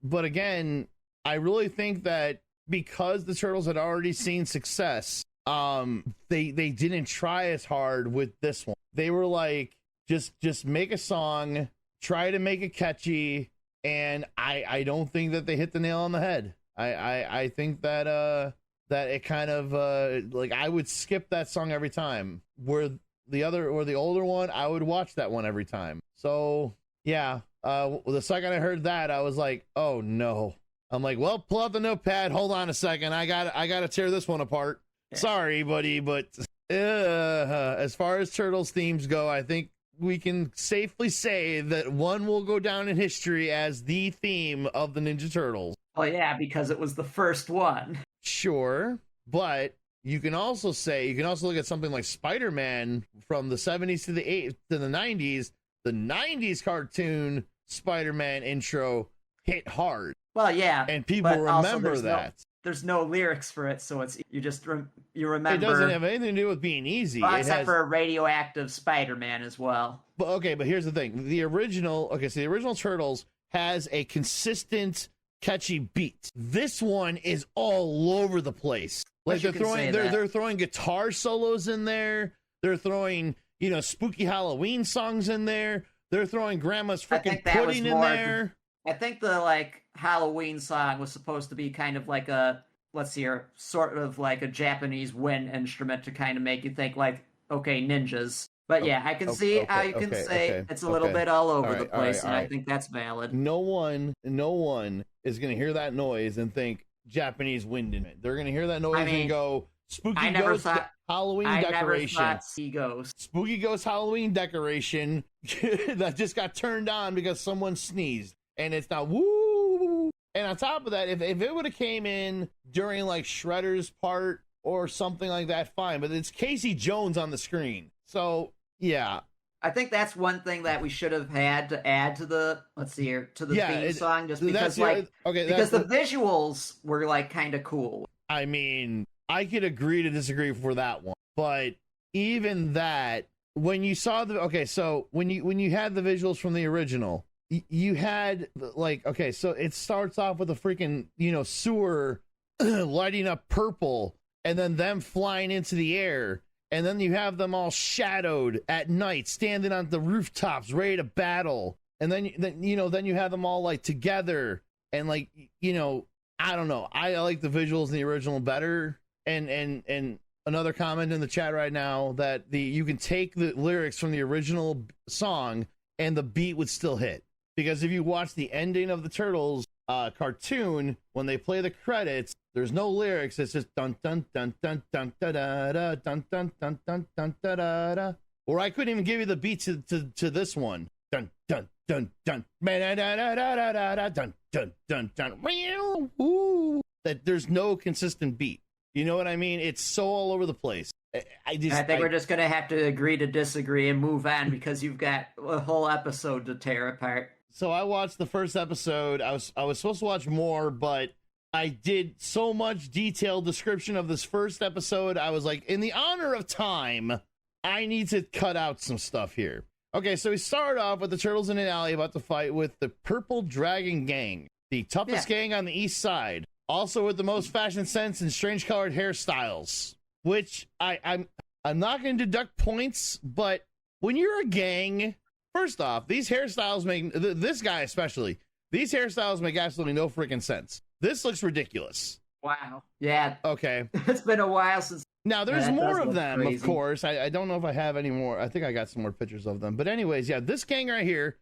But again, I really think that because the Turtles had already seen success, they didn't try as hard with this one. They were like, just make a song, try to make it catchy, and I don't think that they hit the nail on the head. I think that that it kind of like, I would skip that song every time. Where the older one, I would watch that one every time. So yeah, the second I heard that, I was like, oh no. I'm like, well, pull out the notepad. Hold on a second. I gotta tear this one apart. Sorry, buddy, but as far as Turtles themes go, I think we can safely say that one will go down in history as the theme of the Ninja Turtles. Oh yeah, because it was the first one. Sure, but you can also look at something like Spider-Man from the 70s to the 90s. The 90s cartoon Spider-Man intro hit hard. Well, yeah, and people remember that. There's no lyrics for it, so it's you remember. It doesn't have anything to do with being easy. Well, except for a radioactive Spider-Man as well. But here's the thing: the original Turtles has a consistent, catchy beat. This one is all over the place. Like, they're throwing guitar solos in there. They're throwing spooky Halloween songs in there. They're throwing Grandma's freaking pudding in there. I think the Halloween song was supposed to be kind of like a let's see here, sort of like a Japanese wind instrument to kind of make you think like, okay, ninjas. But yeah, I can see how you can say it's a little bit all over the place, and I think that's valid. No one is going to hear that noise and think Japanese wind in it. They're going to hear that noise and go, spooky ghost Halloween decoration. I never thought sea ghost. Spooky ghost Halloween decoration that just got turned on because someone sneezed. And it's not woo. And on top of that, if it would have came in during like Shredder's part or something like that, fine. But it's Casey Jones on the screen. So, yeah. I think that's one thing that we should have had to add to the theme song, just because because the visuals were like kind of cool. I mean, I could agree to disagree for that one, but even that, when you saw so when you had the visuals from the original, you had like, so it starts off with a freaking sewer lighting up purple, and then them flying into the air. And then you have them all shadowed at night, standing on the rooftops, ready to battle. And then you have them all like together, and like, I don't know. I like the visuals in the original better. And another comment in the chat right now that you can take the lyrics from the original song and the beat would still hit, because if you watch the ending of the Turtles cartoon, when they play the credits, there's no lyrics. It's just dun dun dun dun dun da da da dun dun dun dun dun da da da. Or I couldn't even give you the beat to this one. Dun dun dun dun da da da da da da dun dun dun dun. Ooh, that there's no consistent beat. You know what I mean? It's so all over the place. I think we're just gonna have to agree to disagree and move on, because you've got a whole episode to tear apart. So I watched the first episode. I was supposed to watch more, but I did so much detailed description of this first episode. I was like, in the honor of time, I need to cut out some stuff here. Okay, so we started off with the Turtles in an alley about to fight with the Purple Dragon Gang, the toughest gang on the east side. Also with the most fashion sense and strange colored hairstyles, which I'm not going to deduct points, but when you're a gang, first off, these hairstyles make, this guy especially, these hairstyles make absolutely no freaking sense. This looks ridiculous. Wow. Yeah. Okay. It's been a while since. Now, there's more of them, crazy. Of course. I don't know if I have any more. I think I got some more pictures of them. But anyways, yeah, this gang right here,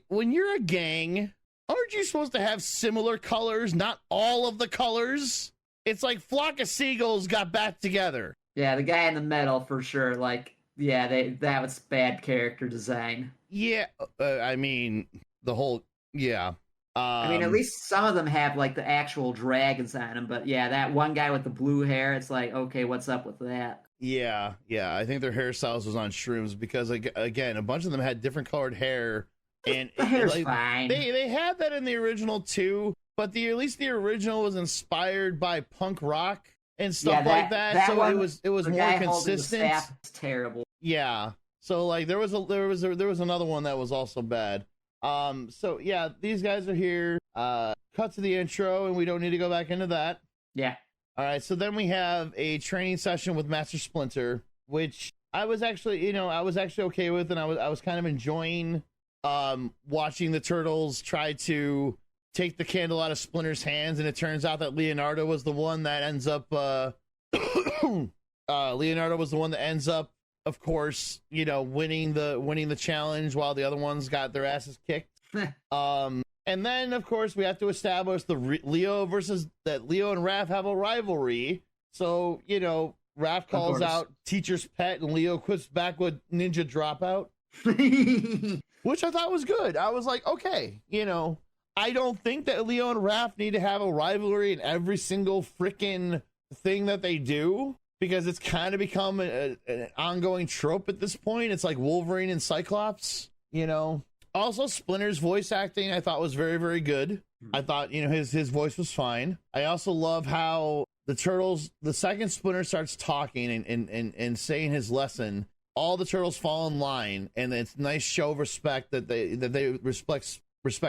when you're a gang, aren't you supposed to have similar colors, not all of the colors? It's like Flock of Seagulls got back together. Yeah, the guy in the middle, for sure. Like, yeah, that was bad character design. Yeah, I mean, the whole, yeah. I mean, at least some of them have, like, the actual dragons on them. But, yeah, that one guy with the blue hair, it's like, okay, what's up with that? Yeah. I think their hairstyles was on shrooms because, again, a bunch of them had different colored hair. And the hair's fine. They had that in the original, too. But at least the original was inspired by punk rock and stuff like that. So it was more consistent. The staff was terrible. Yeah. So, like, there was another one that was also bad. So yeah, these guys are here. Cut to the intro, and we don't need to go back into that. Yeah. All right. So then we have a training session with Master Splinter, which I was actually okay with, and I was kind of enjoying watching the Turtles try to take the candle out of Splinter's hands, and it turns out that Leonardo was the one that ends up of course, winning the challenge while the other ones got their asses kicked. And then, of course, we have to establish that Leo and Raph have a rivalry. So, Raph calls out Teacher's Pet, and Leo quits back with Ninja Dropout, which I thought was good. I was like, okay, I don't think that Leo and Raph need to have a rivalry in every single freaking thing that they do, because it's kind of become an ongoing trope at this point. It's like Wolverine and Cyclops, Also, Splinter's voice acting I thought was very, very good. I thought, his voice was fine. I also love how the Turtles, the second Splinter starts talking and saying his lesson, all the Turtles fall in line, and it's a nice show of respect that they respect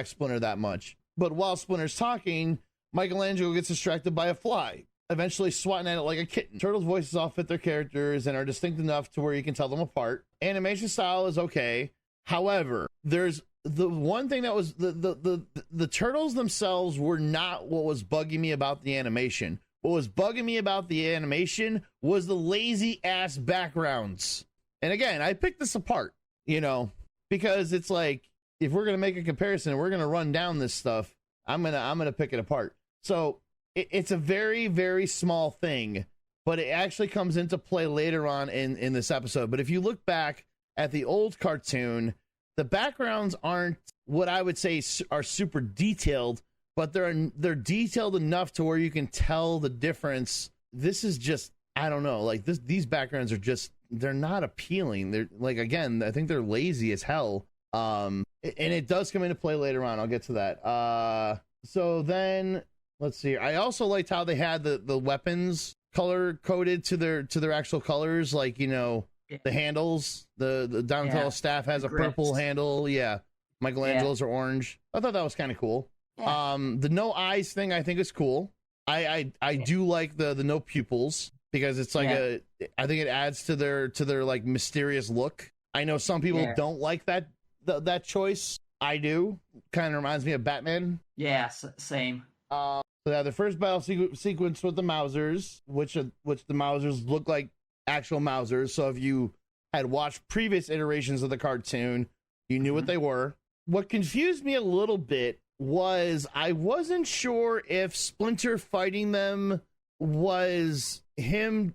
Splinter that much. But while Splinter's talking, Michelangelo gets distracted by a fly, eventually swatting at it like a kitten. Turtles' voices all fit their characters and are distinct enough to where you can tell them apart. Animation style is okay. However, there's the one thing that was the Turtles themselves were not what was bugging me about the animation. What was bugging me about the animation was the lazy ass backgrounds. And again, I picked this apart, because it's like, if we're going to make a comparison and we're going to run down this stuff, I'm going to pick it apart. So it's a very, very small thing, but it actually comes into play later on in this episode. But if you look back at the old cartoon, the backgrounds aren't what I would say are super detailed, but they're detailed enough to where you can tell the difference. This is just, I don't know, like these backgrounds are just, they're not appealing. They're like, again, I think they're lazy as hell. And it does come into play later on. I'll get to that. So then let's see. I also liked how they had the weapons color coded to their actual colors. Like, the handles, the Donatello staff has a purple handle. Yeah. Michelangelo's are orange. I thought that was kind of cool. Yeah. The no eyes thing I think is cool. I do like the no pupils, because it's like I think it adds to their like mysterious look. I know some people don't like that choice. I do. Kind of reminds me of Batman. Yeah, same. So the first battle sequence with the Mousers, which the Mousers look like actual Mousers. So if you had watched previous iterations of the cartoon, you knew what they were. What confused me a little bit was I wasn't sure if Splinter fighting them was them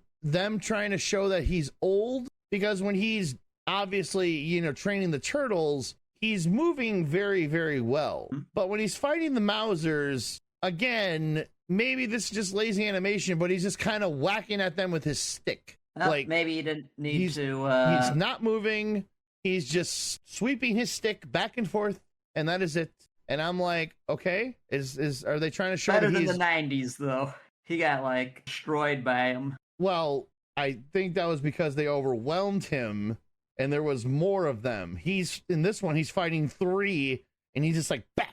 trying to show that he's old, because when he's obviously, training the turtles, he's moving very, very well. But when he's fighting the Mousers, again, maybe this is just lazy animation, but he's just kind of whacking at them with his stick. Well, like, maybe he didn't need to. He's not moving. He's just sweeping his stick back and forth, and that is it. And I'm like, okay, are they trying to show better that than he's the 90s though? He got like destroyed by him. Well, I think that was because they overwhelmed him, and there was more of them. He's in this one. He's fighting 3, and he's just like, bah,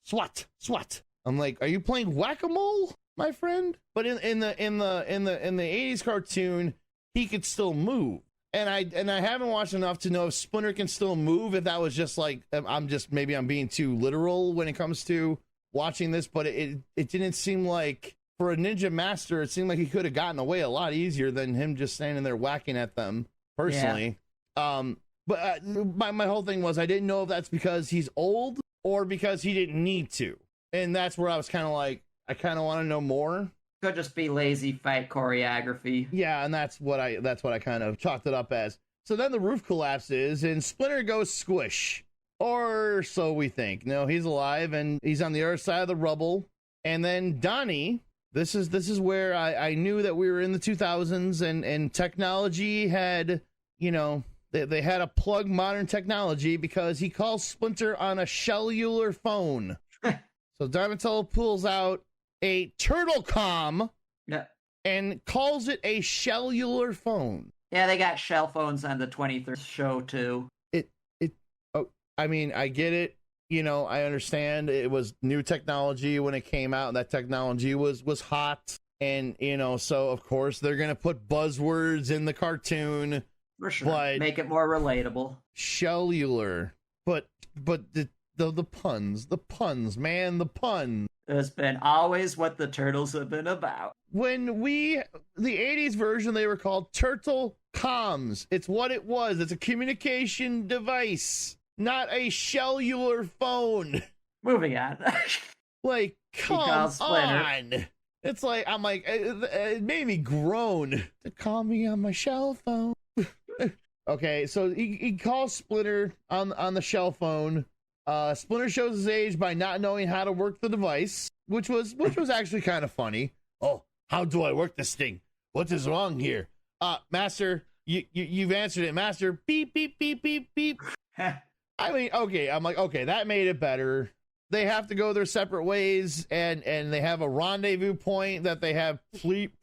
swat. I'm like, are you playing whack-a-mole, my friend? But in the 80s cartoon, he could still move. And I haven't watched enough to know if Splinter can still move, if that was just like, I'm being too literal when it comes to watching this, but it didn't seem like, for a ninja master, it seemed like he could have gotten away a lot easier than him just standing there whacking at them, personally. Yeah. But my whole thing was, I didn't know if that's because he's old or because he didn't need to. And that's where I was kind of like, I kind of want to know more. Could just be lazy fight choreography. Yeah, and that's what I kind of chalked it up as. So then the roof collapses and Splinter goes squish, or so we think. No, he's alive and he's on the other side of the rubble. And then Donnie, this is where I knew that we were in the 2000s and technology had, they had to plug modern technology, because he calls Splinter on a cellular phone. So Donatello pulls out a turtle comm and calls it a cellular phone. Yeah, they got shell phones on the 23rd show too. I mean, I get it. I understand it was new technology when it came out, and that technology was hot. And, so of course they're going to put buzzwords in the cartoon. For sure. But make it more relatable. Cellular. But the puns, man, the puns. It's been always what the turtles have been about. When the 80s version, they were called Turtle Comms. It's what it was. It's a communication device, not a cellular phone. Moving on. Like, come on. It's like, I'm like, it made me groan to call me on my cell phone. Okay, so he calls Splinter on the cell phone. Splinter shows his age by not knowing how to work the device, which was actually kind of funny. Oh, how do I work this thing? What is wrong here? Master, you've answered it, Master. Beep, beep, beep, beep, beep. I mean, okay, I'm like, okay, that made it better. They have to go their separate ways, and they have a rendezvous point that they have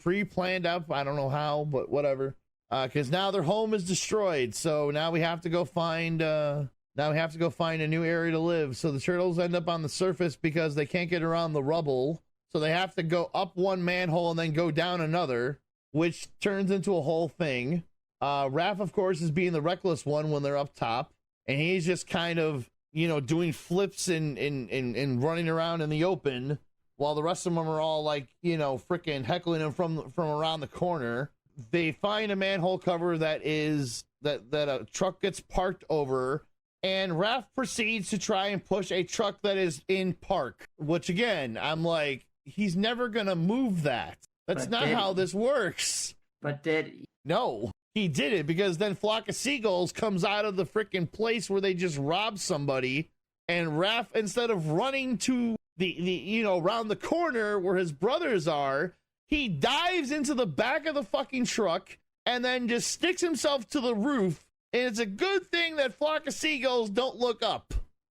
pre-planned up. I don't know how, but whatever. Because now their home is destroyed, so now we have to go find a new area to live. So the turtles end up on the surface because they can't get around the rubble. So they have to go up one manhole and then go down another, which turns into a whole thing. Raph, of course, is being the reckless one when they're up top, and he's just kind of, doing flips and running around in the open while the rest of them are all like, you know, freaking heckling him from around the corner. They find a manhole cover that a truck gets parked over, and Raph proceeds to try and push a truck that is in park, which again, I'm like, he's never gonna move that. That's not how this works. But did he? No, he did it because then Flock of Seagulls comes out of the freaking place where they just robbed somebody, and Raph, instead of running to the you know, around the corner where his brothers are, he dives into the back of the fucking truck and then just sticks himself to the roof. And it's a good thing that Flock of Seagulls don't look up,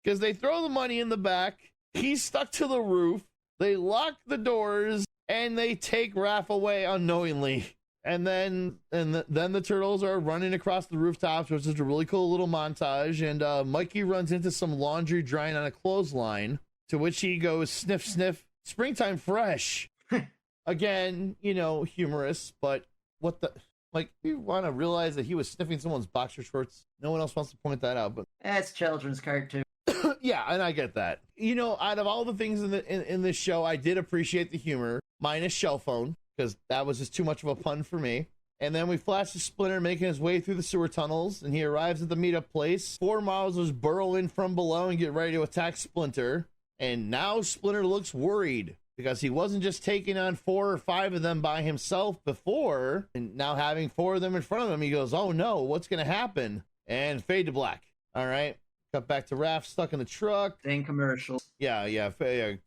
because they throw the money in the back. He's stuck to the roof. They lock the doors and they take Raph away unknowingly. And then the turtles are running across the rooftops, which is a really cool little montage. And Mikey runs into some laundry drying on a clothesline, to which he goes, sniff, sniff, springtime fresh. Again, you know, humorous, but what the... Like, you want to realize that he was sniffing someone's boxer shorts. No one else wants to point that out, but... It's children's cartoon. Yeah, and I get that. You know, out of all the things in this show, I did appreciate the humor, minus Shell Phone, because that was just too much of a pun for me. And then we flash to Splinter making his way through the sewer tunnels, and he arrives at the meetup place. 4 Mouthers burrow in from below and get ready to attack Splinter. And now Splinter looks worried, because he wasn't just taking on 4 or 5 of them by himself before, and now having 4 of them in front of him, he goes, oh no, what's going to happen? And fade to black. All right. Cut back to Raph stuck in the truck. Dang commercial. Yeah.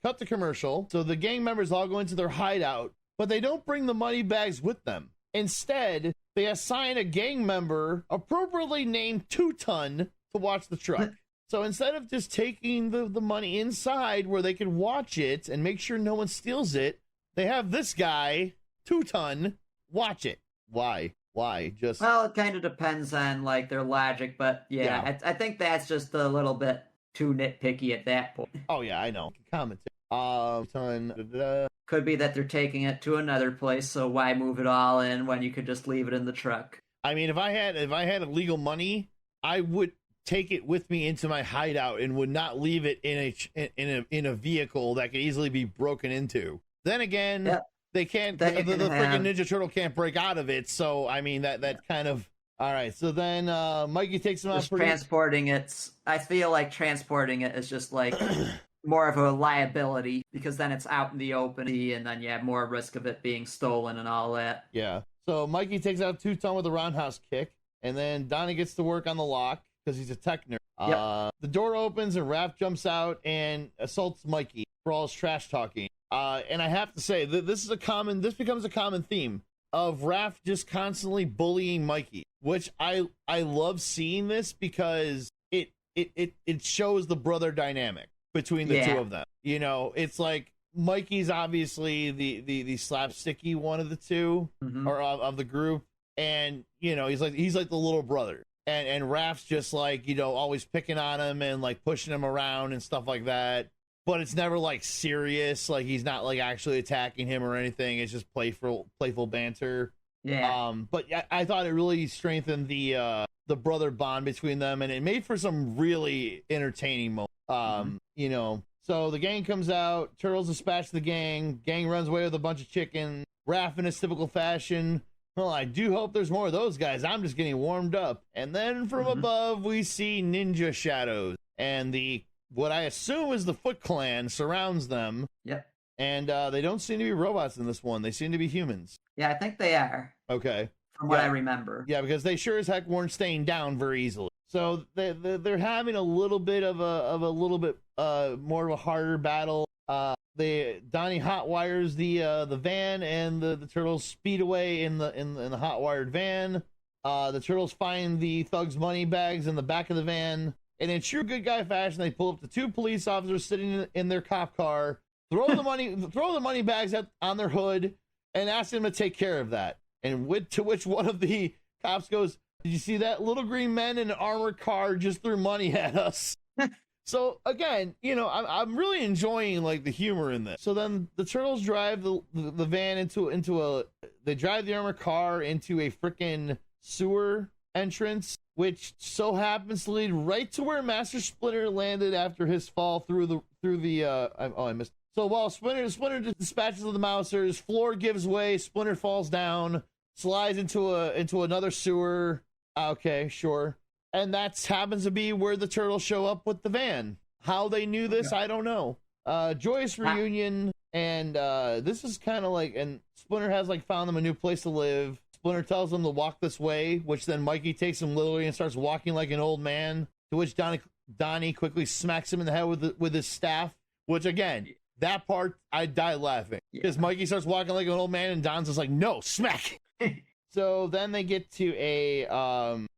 Cut the commercial. So the gang members all go into their hideout, but they don't bring the money bags with them. Instead, they assign a gang member, appropriately named 2-Ton, to watch the truck. So instead of just taking the money inside where they can watch it and make sure no one steals it, they have this guy, 2-Ton, watch it. Why? Just... Well, it kind of depends on, like, their logic, but yeah. I think that's just a little bit too nitpicky at that point. Oh, yeah, I know. Commentary. Could be that they're taking it to another place, so why move it all in when you could just leave it in the truck? I mean, if I had illegal money, I would take it with me into my hideout and would not leave it in a vehicle that could easily be broken into. Then again, they can't. The freaking Ninja Turtle can't break out of it. So I mean that kind of. All right. So then Mikey takes him out. Transporting it. I feel like transporting it is just like more of a liability, because then it's out in the open and then you have more risk of it being stolen and all that. Yeah. So Mikey takes out 2-Ton with a roundhouse kick, and then Donnie gets to work on the lock, because he's a tech nerd. The door opens and Raph jumps out and assaults Mikey for all his trash talking. And I have to say that this becomes a common theme of Raph just constantly bullying Mikey, which I love seeing this, because it shows the brother dynamic between the two of them. You know, it's like Mikey's obviously the slapsticky one of the two, or of the group, and you know, he's like the little brother. And Raph's just like, you know, always picking on him and like pushing him around and stuff like that. But it's never like serious. Like he's not like actually attacking him or anything. It's just playful banter. Yeah. But I thought it really strengthened the brother bond between them, and it made for some really entertaining moments. You know, so the gang comes out. Turtles dispatch the gang. Gang runs away with a bunch of chicken. Raph in his typical fashion. Well, I do hope there's more of those guys. I'm just getting warmed up. And then from above, we see ninja shadows. And what I assume is the Foot Clan surrounds them. Yep. And they don't seem to be robots in this one. They seem to be humans. Yeah, I think they are. Okay. From what I remember. Yeah, because they sure as heck weren't staying down very easily. So they're having a little bit of a little bit more of a harder battle. Donnie hotwires the van, and the turtles speed away in the hotwired van. The turtles find the thugs' money bags in the back of the van, and in true good guy fashion, they pull up to 2 police officers sitting in their cop car, throw the money bags on their hood, and ask them to take care of that. And to which one of the cops goes, "Did you see that? Little green men in an armored car just threw money at us." So again, you know, I'm really enjoying like the humor in this. So then the turtles drive the van they drive the armored car into a freaking sewer entrance, which so happens to lead right to where Master Splinter landed after his fall through the I missed. So while Splinter dispatches of the Mousers, floor gives way, Splinter falls down, slides into another sewer. Okay, sure. And that happens to be where the turtles show up with the van. How they knew this, I don't know. Joyous reunion, and this is kind of like, and Splinter has like found them a new place to live. Splinter tells them to walk this way, which then Mikey takes him literally and starts walking like an old man, to which Donnie quickly smacks him in the head with his staff, which again, that part, I die laughing. Because Mikey starts walking like an old man and Don's just like, no, smack. So then they get to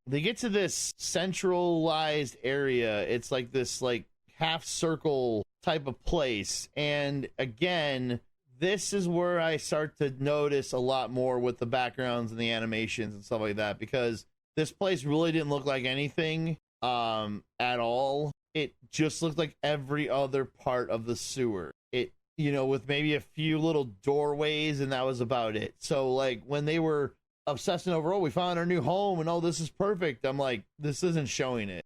this centralized area. It's like this like half circle type of place. And again, this is where I start to notice a lot more with the backgrounds and the animations and stuff like that, because this place really didn't look like anything at all. It just looked like every other part of the sewer. It, with maybe a few little doorways, and that was about it. So like when they were obsessing over, oh, we found our new home and oh, this is perfect, I'm like, this isn't showing it.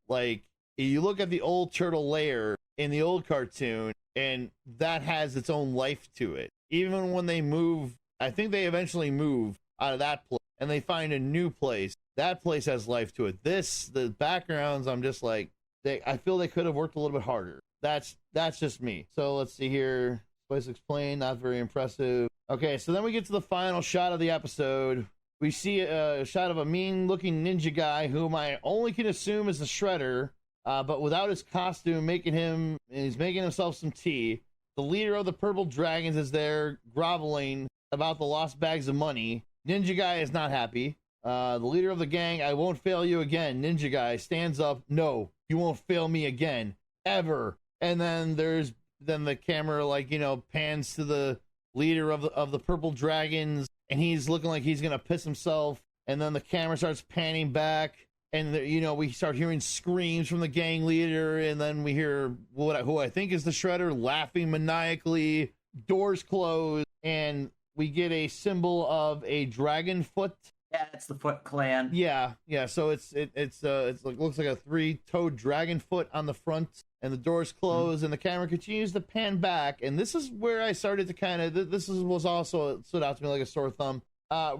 Like you look at the old turtle lair in the old cartoon, and that has its own life to it. Even when they move, I think they eventually move out of that place and they find a new place. That place has life to it. The backgrounds, I'm just like, I feel they could have worked a little bit harder. That's just me. So let's see here. Place explained, not very impressive. Okay, so then we get to the final shot of the episode. We see a shot of a mean-looking ninja guy whom I only can assume is the Shredder, but without his costume, he's making himself some tea. The leader of the Purple Dragons is there groveling about the lost bags of money. Ninja guy is not happy. The leader of the gang, I won't fail you again. Ninja guy stands up. No, you won't fail me again, ever. And then then the camera pans to the leader of the Purple Dragons, and he's looking like he's gonna piss himself. And then the camera starts panning back, and we start hearing screams from the gang leader, and then we hear who I think is the Shredder laughing maniacally. Doors close, and we get a symbol of a dragon foot. Yeah, it's the Foot Clan. Yeah. So it's looks like a 3-toed dragon foot on the front, and the doors close, and the camera continues to pan back. And this is where I started to was also stood out to me like a sore thumb.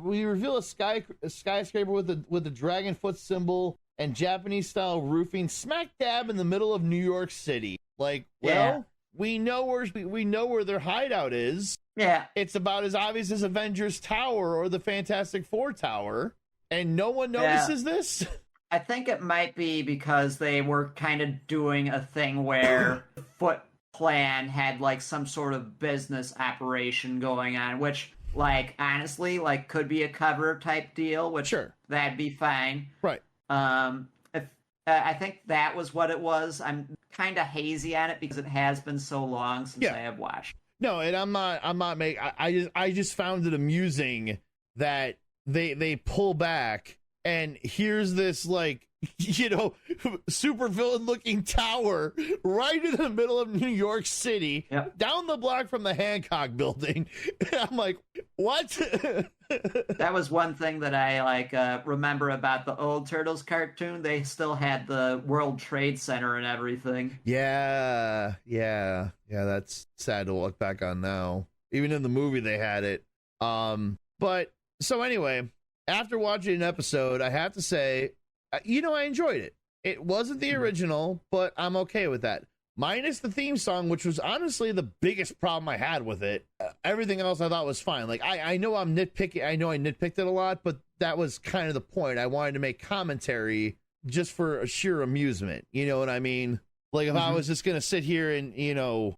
We reveal a skyscraper with the dragon foot symbol and Japanese style roofing smack dab in the middle of New York City. Like, well, we know where their hideout is. Yeah. It's about as obvious as Avengers Tower or the Fantastic Four Tower, and no one notices this. I think it might be because they were kind of doing a thing where Foot Clan had like some sort of business operation going on, which honestly could be a cover type deal, which that'd be fine. Right. I think that was what it was. I'm kind of hazy on it because it has been so long since I have watched. No, and I'm not making. I just found it amusing that they pull back, and here's this super villain looking tower right in the middle of New York City, down the block from the Hancock building. I'm like, what? That was one thing that I remember about the old Turtles cartoon. They still had the World Trade Center and everything. Yeah. That's sad to look back on now. Even in the movie, they had it. But so anyway, after watching an episode, I have to say, I enjoyed it. It wasn't the original, but I'm okay with that. Minus the theme song, which was honestly the biggest problem I had with it. Everything else I thought was fine. I know I'm nitpicking. I know I nitpicked it a lot, but that was kind of the point. I wanted to make commentary just for sheer amusement. You know what I mean? If I was just going to sit here and,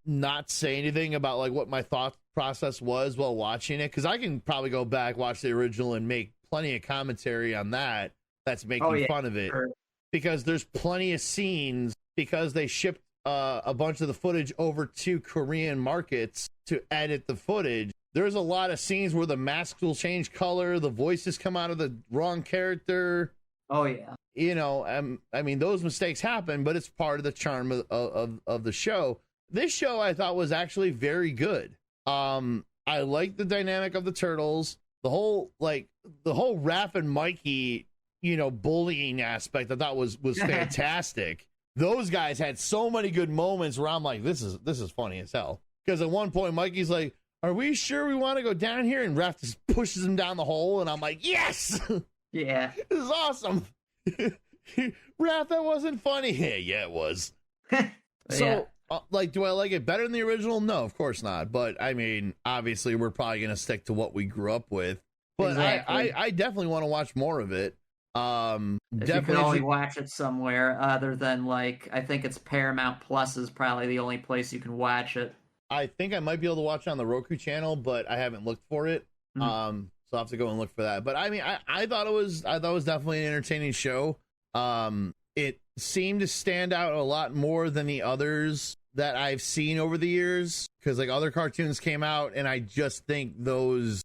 not say anything about what my thought process was while watching it, because I can probably go back, watch the original, and make plenty of commentary on that. That's making fun of it. Sure. Because there's plenty of scenes, because they shipped a bunch of the footage over to Korean markets to edit the footage. There's a lot of scenes where the masks will change color, the voices come out of the wrong character. Oh yeah. I mean, those mistakes happen, but it's part of the charm of the show. This show I thought was actually very good. I like the dynamic of the turtles. The whole Raph and Mikey, bullying aspect I thought was fantastic. those guys had so many good moments where I'm like, this is funny as hell. Because at one point, Mikey's like, "Are we sure we want to go down here?" And Raph just pushes him down the hole, and I'm like, yes! Yeah. This is awesome. Raph, that wasn't funny. Yeah, it was. So, like, do I like it better than the original? No, of course not. But, I mean, obviously, we're probably going to stick to what we grew up with. But Exactly. I definitely want to watch more of it. If you could only watch it somewhere other than, like, I think it's Paramount Plus is probably the only place you can watch it. I think I might be able to watch it on the Roku channel, but I haven't looked for it. So I'll have to go and look for that. But I mean, I thought it was definitely an entertaining show. It seemed to stand out a lot more than the others that I've seen over the years, because like other cartoons came out, and I just think those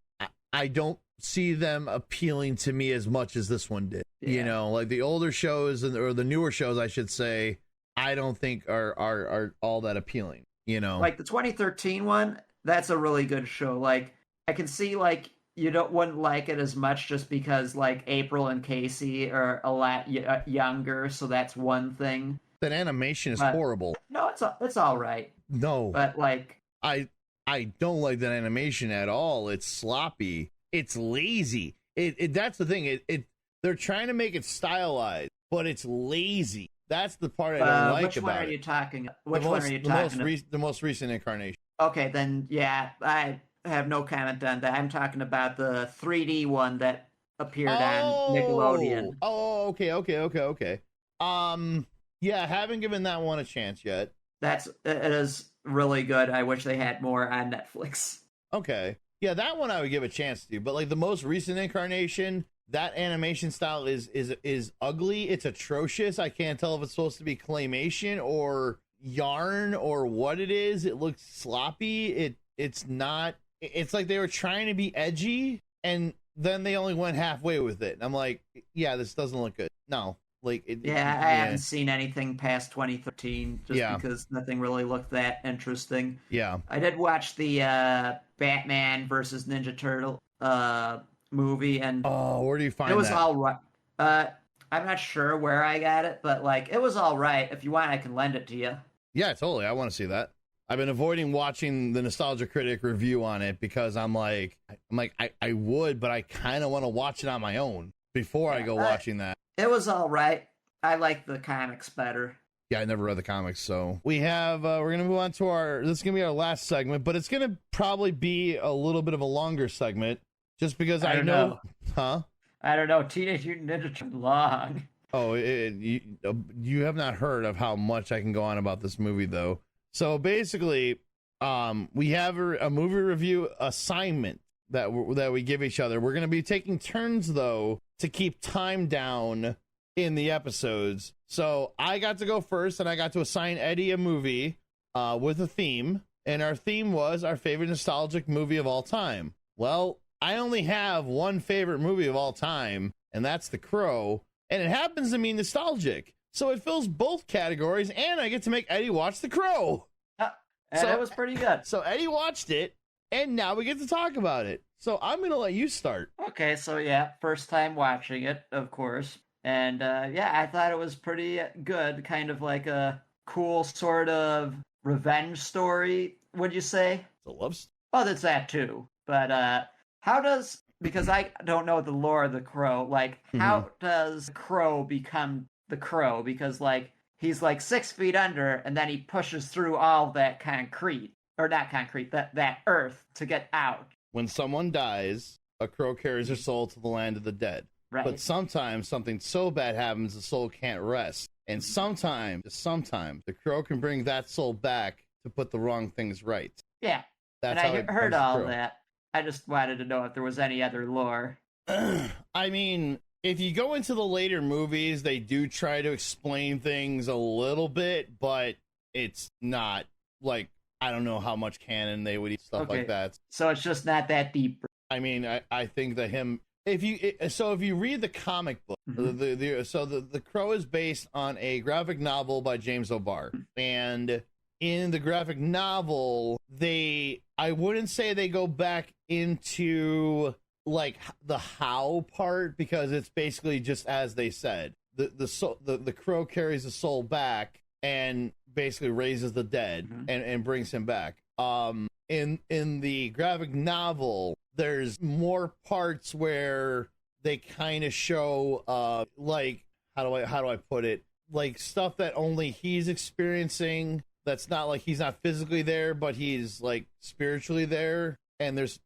I don't see them appealing to me as much as this one did. Yeah. You know, like the older shows or the newer shows, I should say, I don't think are all that appealing. You know, Like the 2013 one, that's a really good show. Like I can see like you wouldn't like it as much just because like April and Casey are a lot younger, so that's one thing. that animation is But- horrible. No, it's all right. No, But like I don't like that animation at all. It's sloppy. It's lazy. It that's the thing. They're trying to make it stylized, but it's lazy. That's the part I don't like which one about are you it. talking? Which one are you talking about? The most recent incarnation. Okay, then yeah, I have no comment on that. I'm talking about the 3D one that appeared on Nickelodeon. Oh, okay. Yeah, I haven't given that one a chance yet. It is really good. I wish they had more on Netflix. Okay. Yeah, that one I would give a chance to. But like the most recent incarnation, that animation style is ugly. It's atrocious. I can't tell if it's supposed to be claymation or yarn or what it is. It looks sloppy. It's not. It's like they were trying to be edgy, and then they only went halfway with it. And I'm like, yeah, this doesn't look good. No. Like I haven't seen anything past 2013 just because nothing really looked that interesting. Yeah. I did watch the Batman versus Ninja Turtle movie, and where do you find it was that? all right. I'm not sure where I got it, but like it was all right. If you want, I can lend it to you. Yeah, totally. I want to see that. I've been avoiding watching the Nostalgia Critic review on it because I would, but I kind of want to watch it on my own before I go watching that. It was all right. I like the comics better. Yeah, I never read the comics, so we have. We're gonna move on to this is gonna be our last segment, but it's gonna probably be a little bit of a longer segment, just because I know. Huh? I don't know. Teenage Mutant Ninja Turtles long. Oh, you have not heard of how much I can go on about this movie, though. So basically, we have a movie review assignment that we give each other. We're gonna be taking turns though to keep time down in the episodes. So I got to go first, and I got to assign Eddie a movie with a theme, and our theme was our favorite nostalgic movie of all time. Well, I only have one favorite movie of all time, and that's The Crow, and it happens to be nostalgic. So it fills both categories, and I get to make Eddie watch The Crow. And it was pretty good. So Eddie watched it, and now we get to talk about it. So I'm going to let you start. Okay, so yeah, first time watching it, of course. And I thought it was pretty good. Kind of like a cool sort of revenge story, would you say? It's a love story. Oh, that's that too. But because I don't know the lore of the Crow, like, how does Crow become the Crow? Because, like, he's like 6 feet under, and then he pushes through all that concrete. Or not concrete, that earth to get out. When someone dies, a crow carries their soul to the land of the dead. Right. But sometimes something so bad happens the soul can't rest. And sometimes, the crow can bring that soul back to put the wrong things right. Yeah. That's and how I it heard becomes all Crow. that. I just wanted to know if there was any other lore. I mean, if you go into the later movies, they do try to explain things a little bit, but it's not like, I don't know how much canon they would eat, stuff like that. So it's just not that deep. I mean, I think that if you read the comic book, the Crow is based on a graphic novel by James O'Barr, and in the graphic novel, I wouldn't say they go back into like the how part, because it's basically just as they said. the crow carries the soul back and basically raises the dead and brings him back. In the graphic novel, there's more parts where they kind of show like how do I put it, like stuff that only he's experiencing, that's not like he's not physically there but he's like spiritually there, and there's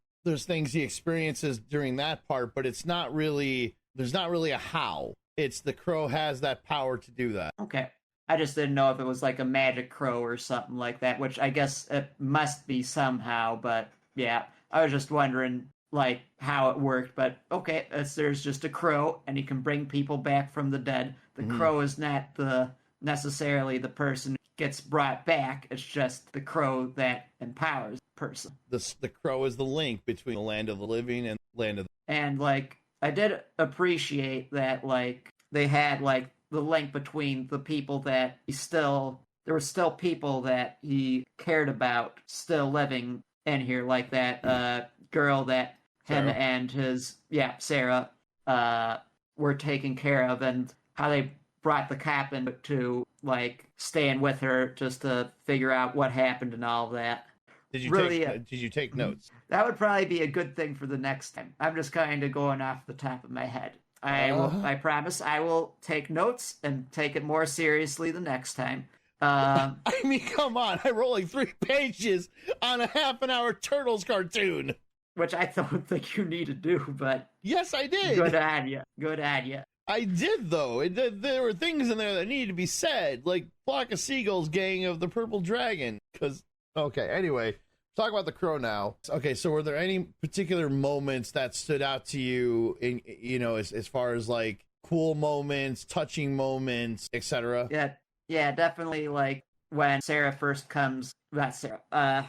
things he experiences during that part, but there's not really a how. It's the crow has that power to do that. Okay. I just didn't know if it was like a magic crow or something like that, which I guess it must be somehow, but yeah, I was just wondering like how it worked, but okay, there's just a crow and he can bring people back from the dead. The crow is not necessarily the person who gets brought back, it's just the crow that empowers the person. The crow is the link between the land of the living and land of the... And like I did appreciate that like they had like the link between the people that there were still people that he cared about still living in here, like that girl that him and his Sarah were taken care of, and how they brought the cop in to like stand with her just to figure out what happened and all of that. Did you did you take notes? That would probably be a good thing for the next time. I'm just kind of going off the top of my head. I promise I will take notes and take it more seriously the next time. I mean, come on. I wrote like 3 pages on a half-an-hour Turtles cartoon. Which I don't think you need to do, but... Yes, I did. Good on you. Good on you. I did, though. There were things in there that needed to be said, like Flock of Seagulls, Gang of the Purple Dragon. Okay, anyway... Talk about the crow now. Okay, so were there any particular moments that stood out to you in, as far as like cool moments, touching moments, etc.? Yeah, definitely. Like when Sarah first comes, not Sarah. Or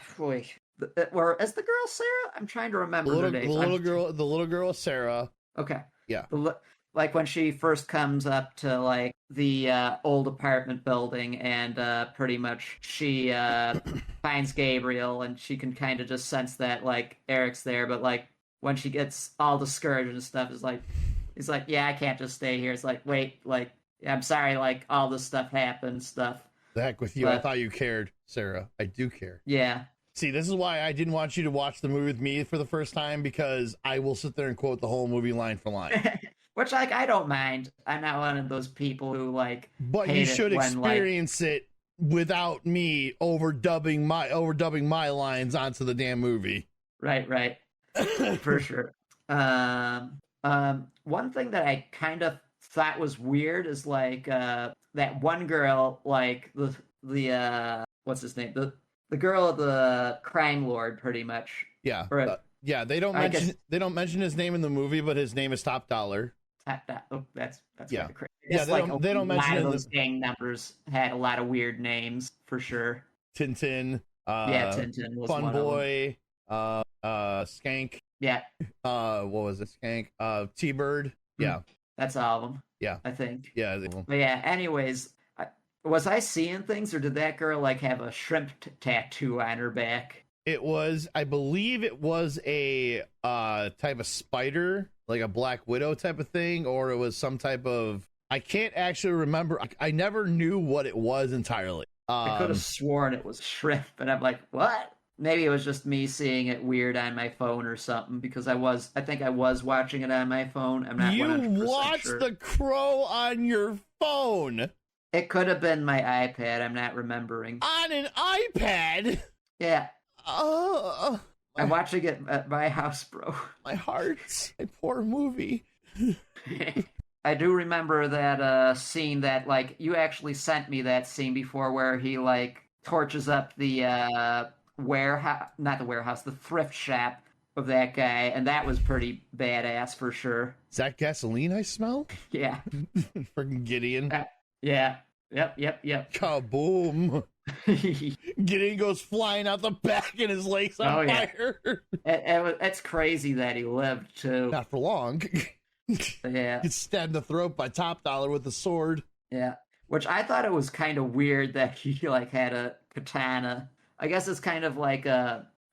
is the girl Sarah? I'm trying to remember her name. The little girl is Sarah. Okay. Yeah. Like when she first comes up to like the old apartment building, and pretty much she finds Gabriel, and she can kind of just sense that like Eric's there, but like when she gets all discouraged and stuff, he's like, yeah, I can't just stay here. It's like, wait, like, I'm sorry, like all this stuff happened, stuff. The heck with you. I thought you cared, Sarah. I do care. Yeah. See, this is why I didn't want you to watch the movie with me for the first time, because I will sit there and quote the whole movie line for line. Which, like, I don't mind. I'm not one of those people who, like, but you should experience it without me overdubbing my lines onto the damn movie. Right. For sure. One thing that I kind of thought was weird is, like, that one girl, like, the what's his name? The girl of the crime lord, pretty much. Yeah. They don't mention his name in the movie, but his name is Top Dollar. Oh, that's yeah. kind of crazy. Yeah, they don't mention a lot of those gang members had a lot of weird names for sure. Tintin. Tintin was Fun one Boy. Skank. Yeah. What was it? Skank. T-Bird. Yeah. That's all of them. Yeah. I think. Yeah. But yeah. Anyways, was I seeing things, or did that girl like have a shrimp tattoo on her back? I believe it was a type of spider, like a Black Widow type of thing, or it was some type of, I can't actually remember. I never knew what it was entirely. I could have sworn it was shrimp, and I'm like, what? Maybe it was just me seeing it weird on my phone or something, because I think I was watching it on my phone. I'm not 100% sure. You watched the crow on your phone? It could have been my iPad. I'm not remembering. On an iPad? Yeah. I'm watching it at my house, bro. My heart. My poor movie. I do remember that scene that, like, you actually sent me that scene before, where he, like, torches up the warehouse, the thrift shop of that guy, and that was pretty badass for sure. Is that gasoline I smell? Yeah. Freaking Gideon. Yeah. Yep. Kaboom. Gideon goes flying out the back and his legs on fire. It's crazy that he lived, too. Not for long. Yeah. Gets stabbed in the throat by Top Dollar with a sword. Yeah. Which I thought it was kind of weird that he, like, had a katana. I guess it's kind of like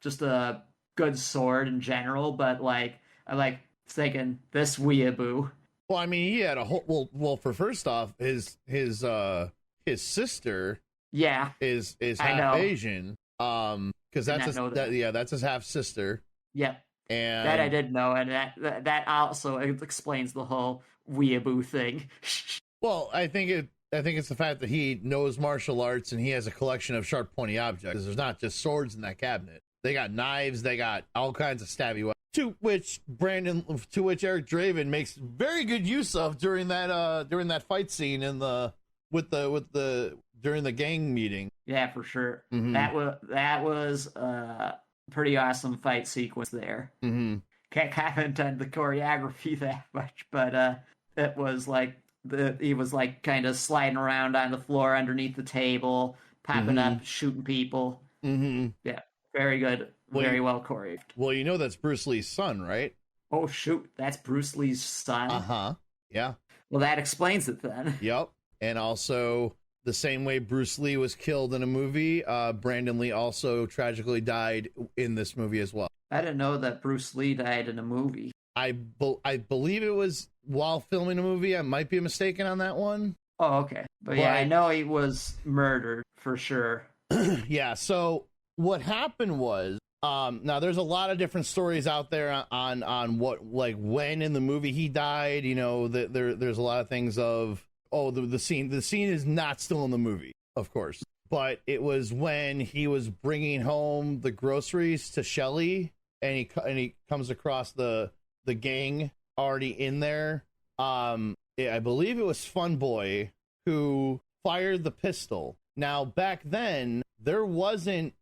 just a good sword in general, but, like, I like thinking this weeaboo. Well, I mean, he had a whole. Well, for first off, his sister Yeah, is I half know. Asian. Because Did that's not know that. yeah, that's his half sister. Yep, that I And did know, and that also explains the whole weeaboo thing. well, I think it's the fact that he knows martial arts and he has a collection of sharp, pointy objects. There's not just swords in that cabinet. They got knives. They got all kinds of stabby weapons. To which Eric Draven makes very good use of during that fight scene in the during the gang meeting. Yeah, for sure. Mhm. That was a pretty awesome fight sequence there. Mm-hmm. Can't comment on the choreography that much, but it was like he was like kind of sliding around on the floor underneath the table, popping up, shooting people. Mm-hmm. Yeah, very good, very well choreographed. Well, you know that's Bruce Lee's son, right? Oh shoot, that's Bruce Lee's son. Uh-huh. Yeah. Well, that explains it then. Yep. And also, the same way Bruce Lee was killed in a movie, Brandon Lee also tragically died in this movie as well. I didn't know that Bruce Lee died in a movie. I believe it was while filming a movie. I might be mistaken on that one. Oh, okay. But yeah, I know he was murdered for sure. Yeah. So what happened was, now there's a lot of different stories out there on what, like, when in the movie he died. You know, there's a lot of things of, oh, the scene is not still in the movie, of course, but it was when he was bringing home the groceries to Shelly, and he comes across the gang already in there. I believe it was Fun Boy who fired the pistol. Now, back then, there wasn't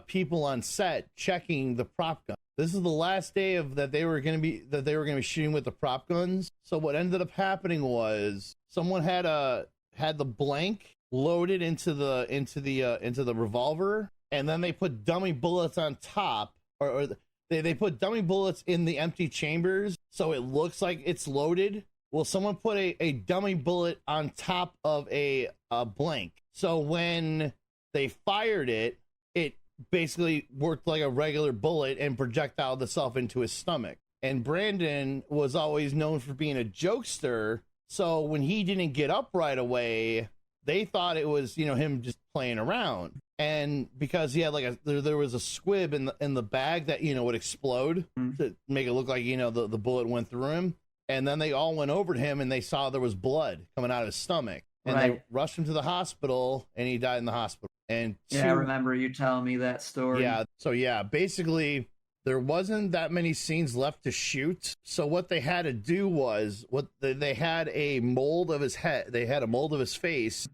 people on set checking the prop gun. This is the last day of that they were going to be shooting with the prop guns. So what ended up happening was someone had the blank loaded into the revolver, and then they put dummy bullets on top, or they put dummy bullets in the empty chambers, so it looks like it's loaded. Well, someone put a dummy bullet on top of a blank. So when they fired it, it basically worked like a regular bullet and projectiled itself into his stomach. And Brandon was always known for being a jokester. So when he didn't get up right away, they thought it was, him just playing around. And because he had there was a squib in the bag that, would explode to make it look like, the bullet went through him. And then they all went over to him and they saw there was blood coming out of his stomach. And they rushed him to the hospital, and he died in the hospital. And I remember you telling me that story. Yeah. So yeah, basically there wasn't that many scenes left to shoot. So what they had to do was they had a mold of his head. They had a mold of his face,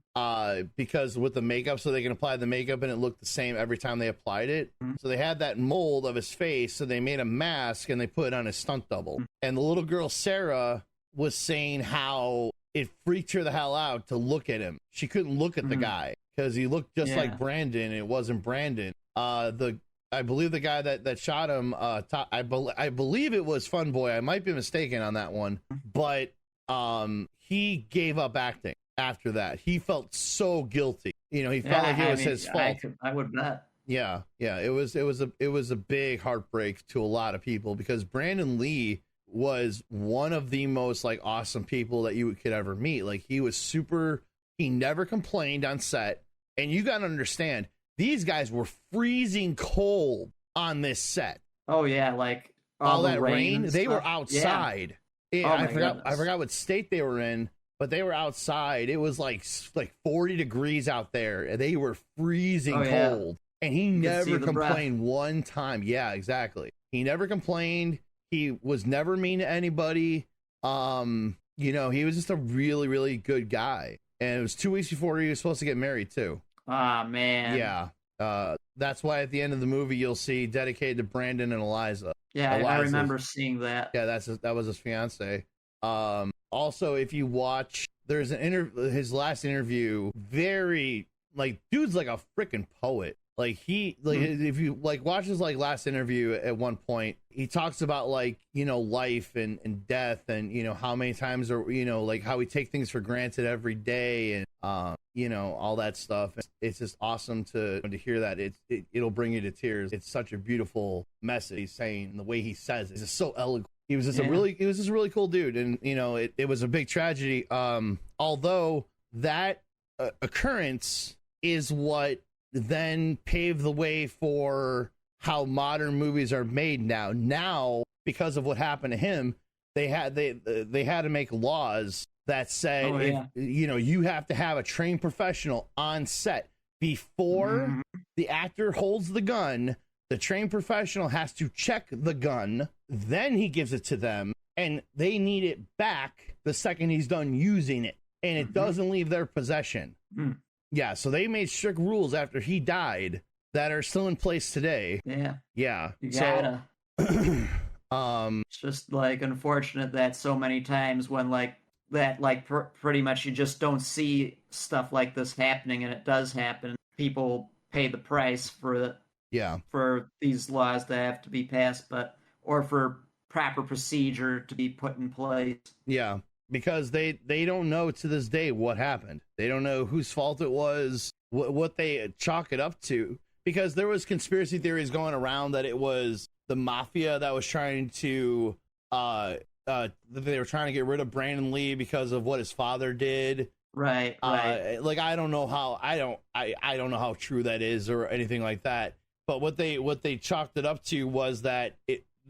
because with the makeup, so they can apply the makeup and it looked the same every time they applied it. So they had that mold of his face. So they made a mask and they put it on his stunt double. And the little girl, Sarah, was saying how it freaked her the hell out to look at him. She couldn't look at the guy because he looked just like Brandon, and it wasn't Brandon. I believe the guy that shot him, I believe it was Fun Boy. I might be mistaken on that one, but he gave up acting after that. He felt so guilty. He felt like it was his fault. I would bet. Yeah. It was a big heartbreak to a lot of people, because Brandon Lee was one of the most awesome people that you could ever meet. He was he never complained on set, and you got to understand, these guys were freezing cold on this set. Oh yeah, all that rain. They were outside. Yeah. I forgot what state they were in, but they were outside. It was like 40 degrees out there. They were freezing cold, and he never complained one time. Yeah, exactly. He never complained. He was never mean to anybody. He was just a really, really good guy. And it was 2 weeks before he was supposed to get married too. Ah, man. Yeah. That's why at the end of the movie you'll see dedicated to Brandon and Eliza. Yeah, I remember seeing that. Yeah, that was his fiance. Also, if you watch, there's his last interview. Very dude's like a freaking poet. If you watch his last interview, at one point he talks about life and death, and how many times are how we take things for granted every day, and all that stuff. It's just awesome to hear that. It'll bring you to tears. It's such a beautiful message he's saying. The way he says it is just so eloquent. He was just he was just a really cool dude, and you know, it was a big tragedy. Although that occurrence is what then paved the way for how modern movies are made now. Now, because of what happened to him, they had to make laws that said, you know, you have to have a trained professional on set before the actor holds the gun. The trained professional has to check the gun, then he gives it to them, and they need it back the second he's done using it, and it doesn't leave their possession. Yeah, so they made strict rules after he died that are still in place today. Yeah. You gotta. It's just like unfortunate that so many times when like that, like pretty much you just don't see stuff like this happening, and it does happen. People pay the price for for these laws that have to be passed, or for proper procedure to be put in place. Yeah, because they don't know to this day what happened. They don't know whose fault it was, what they chalk it up to, because there was conspiracy theories going around that it was the mafia that was trying to they were trying to get rid of Brandon Lee because of what his father did. Right. Like I don't know how true that is or anything like that. But what they chalked it up to was that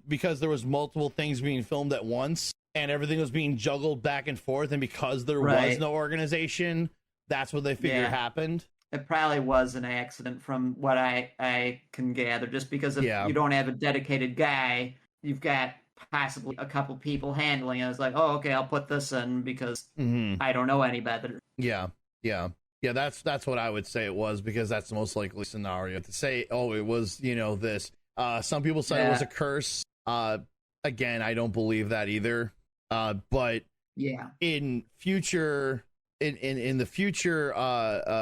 because there was multiple things being filmed at once and everything was being juggled back and forth, and because there was no organization, that's what they figured happened. It probably was an accident from what I can gather, just because if you don't have a dedicated guy, you've got possibly a couple people handling it. It's like, oh, okay, I'll put this in because I don't know any better. Yeah, that's what I would say it was, because that's the most likely scenario. To say, oh, it was, you know, this. Some people said it was a curse. Again, I don't believe that either. But in future... In the future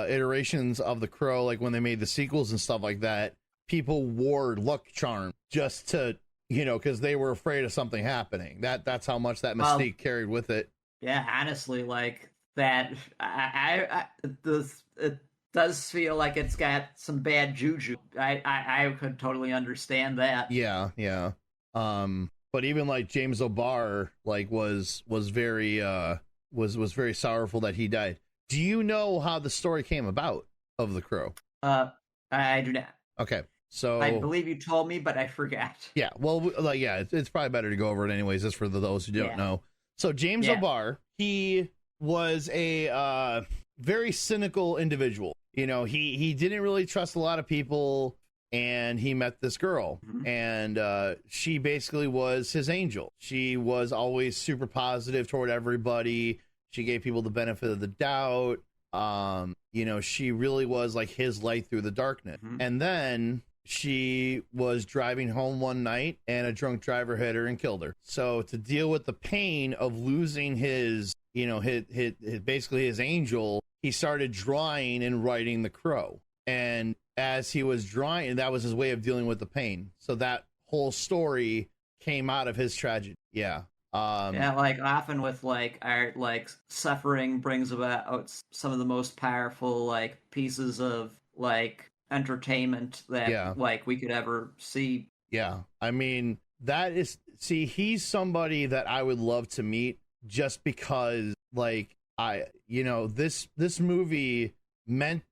iterations of The Crow, like when they made the sequels and stuff like that, people wore luck charm just to, you know, because they were afraid of something happening. That's how much that mystique carried with it. Yeah, honestly, like that, it does feel like it's got some bad juju. I could totally understand that. Yeah. But even like James O'Barr, like was very was very sorrowful that he died. Do you know how the story came about of The Crow? I do not. Okay, so I believe you told me, but I forgot. Yeah, well, like, it's probably better to go over it anyways, just for those who don't know. So James O'Barr, he was a very cynical individual. You know, he didn't really trust a lot of people, and he met this girl, and she basically was his angel. She was always super positive toward everybody. She gave people the benefit of the doubt. You know, she really was like his light through the darkness. And then she was driving home one night, and a drunk driver hit her and killed her. So to deal with the pain of losing his, you know, his basically his angel, he started drawing and writing The Crow. And as he was drawing, that was his way of dealing with the pain. So that whole story came out of his tragedy. Like often with like art, like suffering brings about some of the most powerful like pieces of like entertainment that like we could ever see. I mean, he's somebody that I would love to meet, just because like this movie meant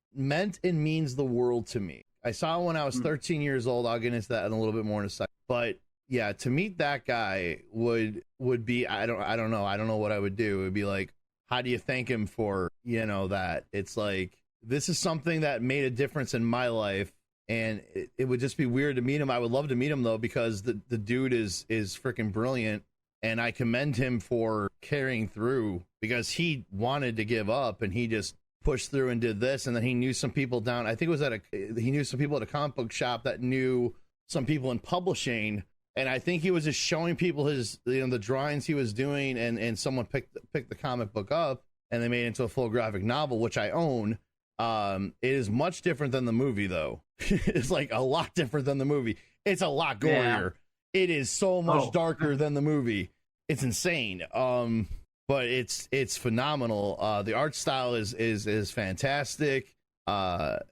and means the world to me. I saw it when I was 13 years old. I'll get into that in a little bit more in a second. But yeah, to meet that guy would be, I don't know what I would do. It would be like, how do you thank him for, you know, that? It's like, this is something that made a difference in my life, and it would just be weird to meet him. I would love to meet him though, because the dude is freaking brilliant, and I commend him for carrying through, because he wanted to give up and he just pushed through and did this. And then he knew some people down, I think it was he knew some people at a comic book shop that knew some people in publishing, and I think he was just showing people his, you know, the drawings he was doing, and someone picked the comic book up, and they made it into a full graphic novel, which I own. It is much different than the movie though. It's like a lot different than the movie. It's a lot gorier. It is so much darker than the movie. It's insane. But it's phenomenal. The art style is fantastic. But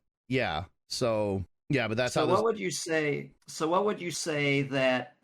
that's so. What would you say? So what would you say that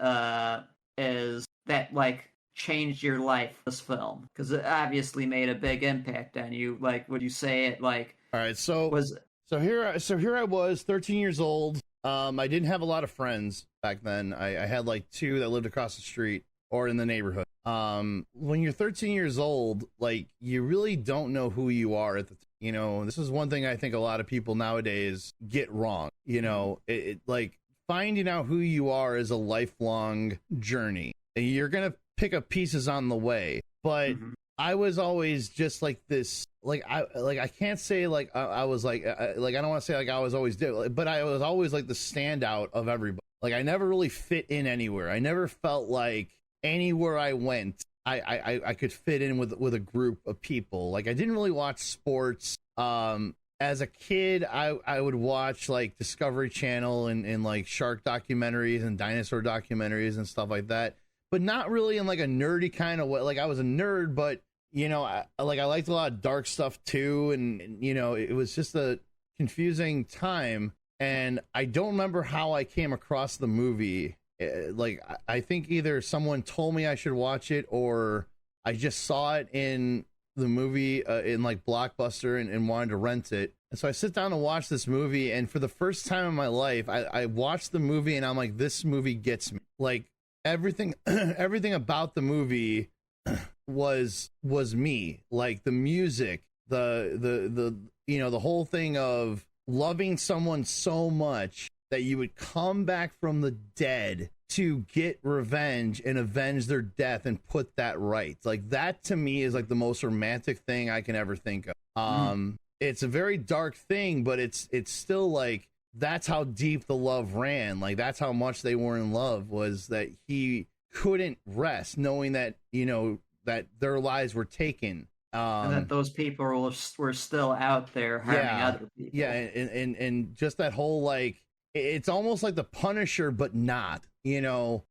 is that like changed your life, this film? Because it obviously made a big impact on you. Like, would you say it like All right, so was here I was, 13 years old. I didn't have a lot of friends back then. I had like two that lived across the street or in the neighborhood. When you're 13 years old, like, you really don't know who you are at the you know, this is one thing I think a lot of people nowadays get wrong. You know, like, finding out who you are is a lifelong journey. You're gonna pick up pieces on the way, but I was always just like this, I can't say like I was like I don't want to say like I was always but I was always like the standout of everybody. Like, I never really fit in anywhere. I never felt like anywhere I went, I could fit in with a group of people. Like, I didn't really watch sports. As a kid, I would watch like Discovery Channel and like shark documentaries and dinosaur documentaries and stuff like that, but not really in like a nerdy kind of way. Like, I was a nerd, but you know, I liked a lot of dark stuff too, and you know, it was just a confusing time. And I don't remember how I came across the movie. Like, I think either someone told me I should watch it, or I just saw it in the movie in like Blockbuster and wanted to rent it. And so I sit down to watch this movie, and for the first time in my life, I watched the movie and I'm like, this movie gets me. Like, everything about the movie was me. Like, the music, the you know, the whole thing of loving someone so much that you would come back from the dead to get revenge and avenge their death and put that right. Like, that to me is like the most romantic thing I can ever think of. It's a very dark thing, but it's still like, that's how deep the love ran. Like, that's how much they were in love, was that he couldn't rest knowing that, you know, that their lives were taken. and that those people were still out there harming other people. Yeah, and just that whole, like, it's almost like the Punisher, but not, you know.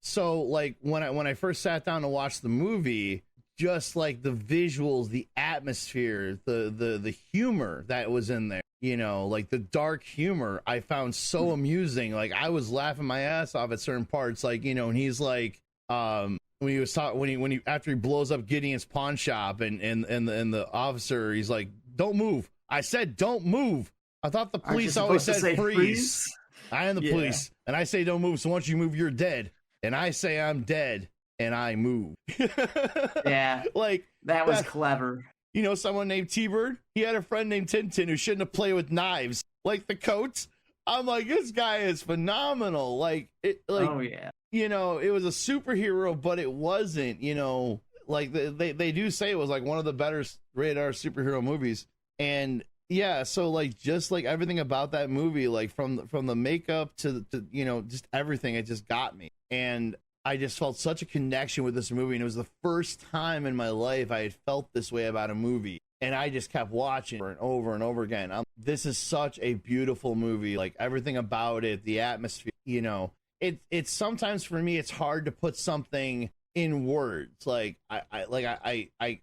So like when I first sat down to watch the movie, just like the visuals, the atmosphere, the humor that was in there, you know, like the dark humor, I found so amusing. Like, I was laughing my ass off at certain parts, like, you know, and he's like, when he was talking, when he after he blows up Gideon's pawn shop, and the officer, he's like, "Don't move." I said, "Don't move." I thought the police always said freeze. I am the police, and I say don't move. So once you move, you're dead. And I say I'm dead, and I move. Yeah, like that was clever. You know, someone named T-Bird, he had a friend named Tintin who shouldn't have played with knives, like the coats. I'm like, this guy is phenomenal. Like, oh yeah. You know, it was a superhero, but it wasn't. You know, like they do say it was like one of the better rated R superhero movies, and yeah, so like just like everything about that movie, like from the makeup to you know, just everything, it just got me, and I just felt such a connection with this movie, and it was the first time in my life I had felt this way about a movie, and I just kept watching it over and over again. This is such a beautiful movie, like everything about it, the atmosphere, you know. It's sometimes for me it's hard to put something in words. Like I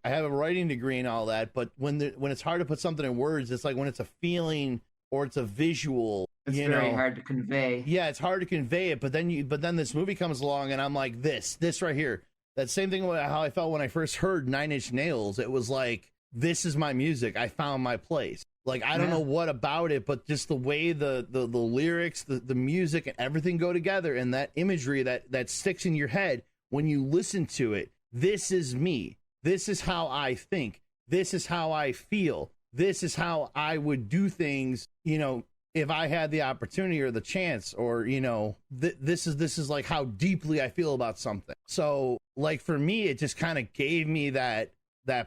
have a writing degree and all that, but when it's hard to put something in words, it's like when it's a feeling or it's a visual, it's very hard to convey. Yeah, it's hard to convey it, but then this movie comes along and I'm like, this right here. That same thing how I felt when I first heard Nine Inch Nails. It was like, this is my music. I found my place. Like, I don't know what about it, but just the way the lyrics, the music, and everything go together, and that imagery that sticks in your head when you listen to it. This is me. This is how I think. This is how I feel. This is how I would do things, you know, if I had the opportunity or the chance, or, you know, this is like how deeply I feel about something. So, like, for me, it just kind of gave me that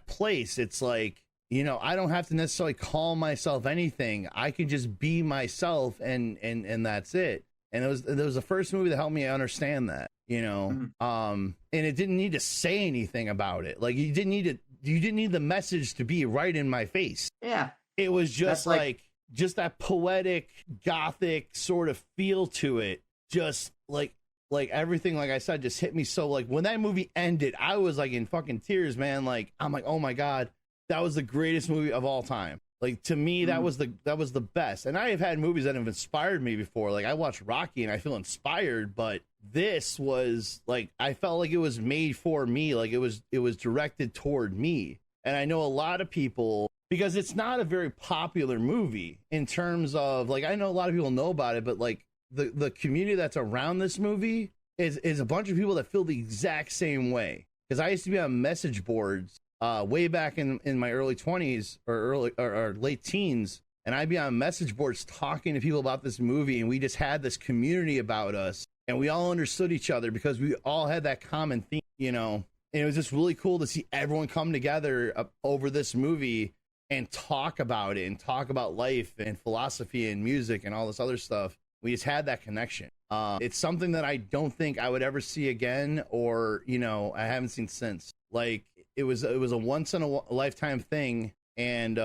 place. It's like, you know, I don't have to necessarily call myself anything. I can just be myself, and that's it. And it was the first movie that helped me understand that, you know. And it didn't need to say anything about it. Like, you didn't need the message to be right in my face. Yeah. It was just like just that poetic, gothic sort of feel to it. Just like everything, like I said, just hit me. So like when that movie ended, I was like in fucking tears, man. Like, I'm like, oh my God, that was the greatest movie of all time. Like, to me, that was the best. And I have had movies that have inspired me before. Like, I watched Rocky and I feel inspired, but this was like, I felt like it was made for me. Like, it was directed toward me. And I know a lot of people, because it's not a very popular movie in terms of, like, I know a lot of people know about it, but like the community that's around this movie is a bunch of people that feel the exact same way. Because I used to be on message boards way back in my early 20s or late teens, and I'd be on message boards talking to people about this movie, and we just had this community about us, and we all understood each other because we all had that common theme, you know. And it was just really cool to see everyone come together over this movie and talk about it and talk about life and philosophy and music and all this other stuff. We just had that connection. It's something that I don't think I would ever see again, or, you know, I haven't seen since. Like, it was a once in a lifetime thing. And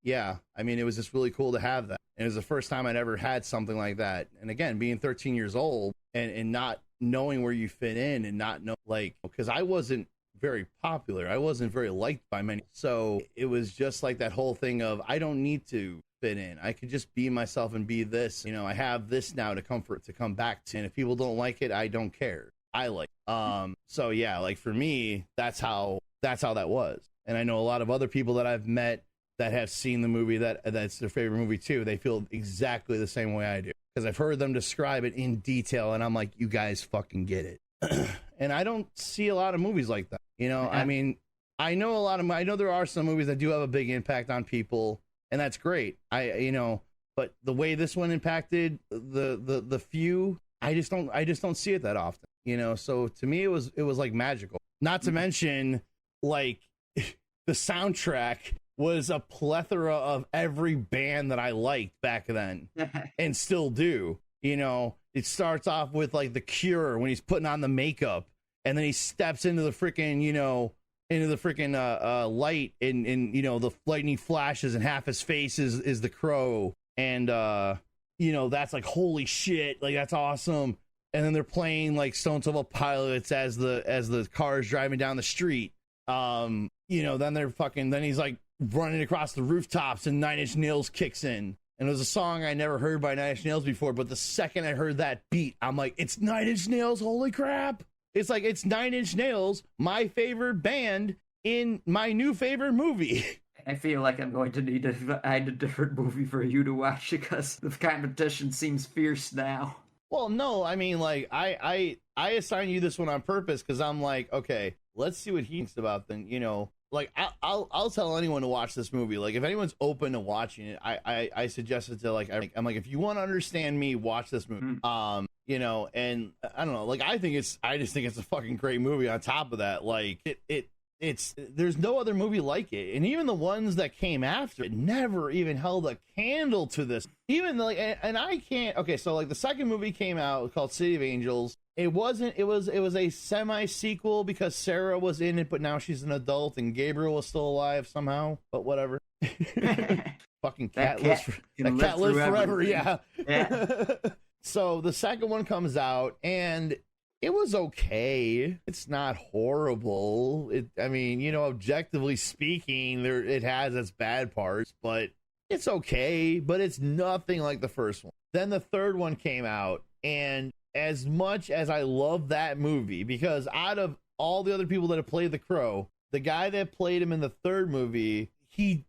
yeah, I mean, it was just really cool to have that. And it was the first time I'd ever had something like that. And again, being 13 years old and not knowing where you fit in and not know, like, because I wasn't very popular. I wasn't very liked by many. So it was just like that whole thing of, I don't need to fit in. I could just be myself and be this. You know, I have this now to come back to. And if people don't like it, I don't care. I like so yeah, like for me, that's how that was. And I know a lot of other people that I've met that have seen the movie that's their favorite movie too. They feel exactly the same way I do, because I've heard them describe it in detail, and I'm like, you guys fucking get it. And I don't see a lot of movies like that, you know. I mean, I know there are some movies that do have a big impact on people, and that's great. But the way this one impacted the few, I just don't see it that often, you know. So to me, it was like magical. Not to mention, like, the soundtrack was a plethora of every band that I liked back then and still do. You know, it starts off with like The Cure when he's putting on the makeup, and then he steps into the freaking, light, and you know, the lightning flashes and half his face is the crow. And, you know, that's like, holy shit, like, that's awesome. And then they're playing like Stone Temple Pilots as the car is driving down the street. You know, then he's like running across the rooftops, and Nine Inch Nails kicks in. And it was a song I never heard by Nine Inch Nails before, but the second I heard that beat, I'm like, it's Nine Inch Nails, holy crap. It's like, it's Nine Inch Nails, my favorite band, in my new favorite movie. I feel like I'm going to need to find a different movie for you to watch, because the competition seems fierce now. Well, no, I mean, like, I assign you this one on purpose because I'm like, okay, let's see what he thinks about then, you know. Like, I'll tell anyone to watch this movie. Like, if anyone's open to watching it, I suggest it to, like, I'm like, if you want to understand me, watch this movie. You know, and I don't know, like, I just think it's a fucking great movie. On top of that, like, it's there's no other movie like it, and even the ones that came after it never even held a candle to this. Even like, and I can't. Okay, so like the second movie came out called City of Angels. It was a semi sequel because Sarah was in it, but now she's an adult, and Gabriel was still alive somehow. But whatever. Fucking cat lives forever. Yeah. So the second one comes out, and it was okay. It's not horrible. I mean, you know, objectively speaking, it has its bad parts, but it's okay. But it's nothing like the first one. Then the third one came out, and as much as I love that movie, because out of all the other people that have played the Crow, the guy that played him in the third movie, he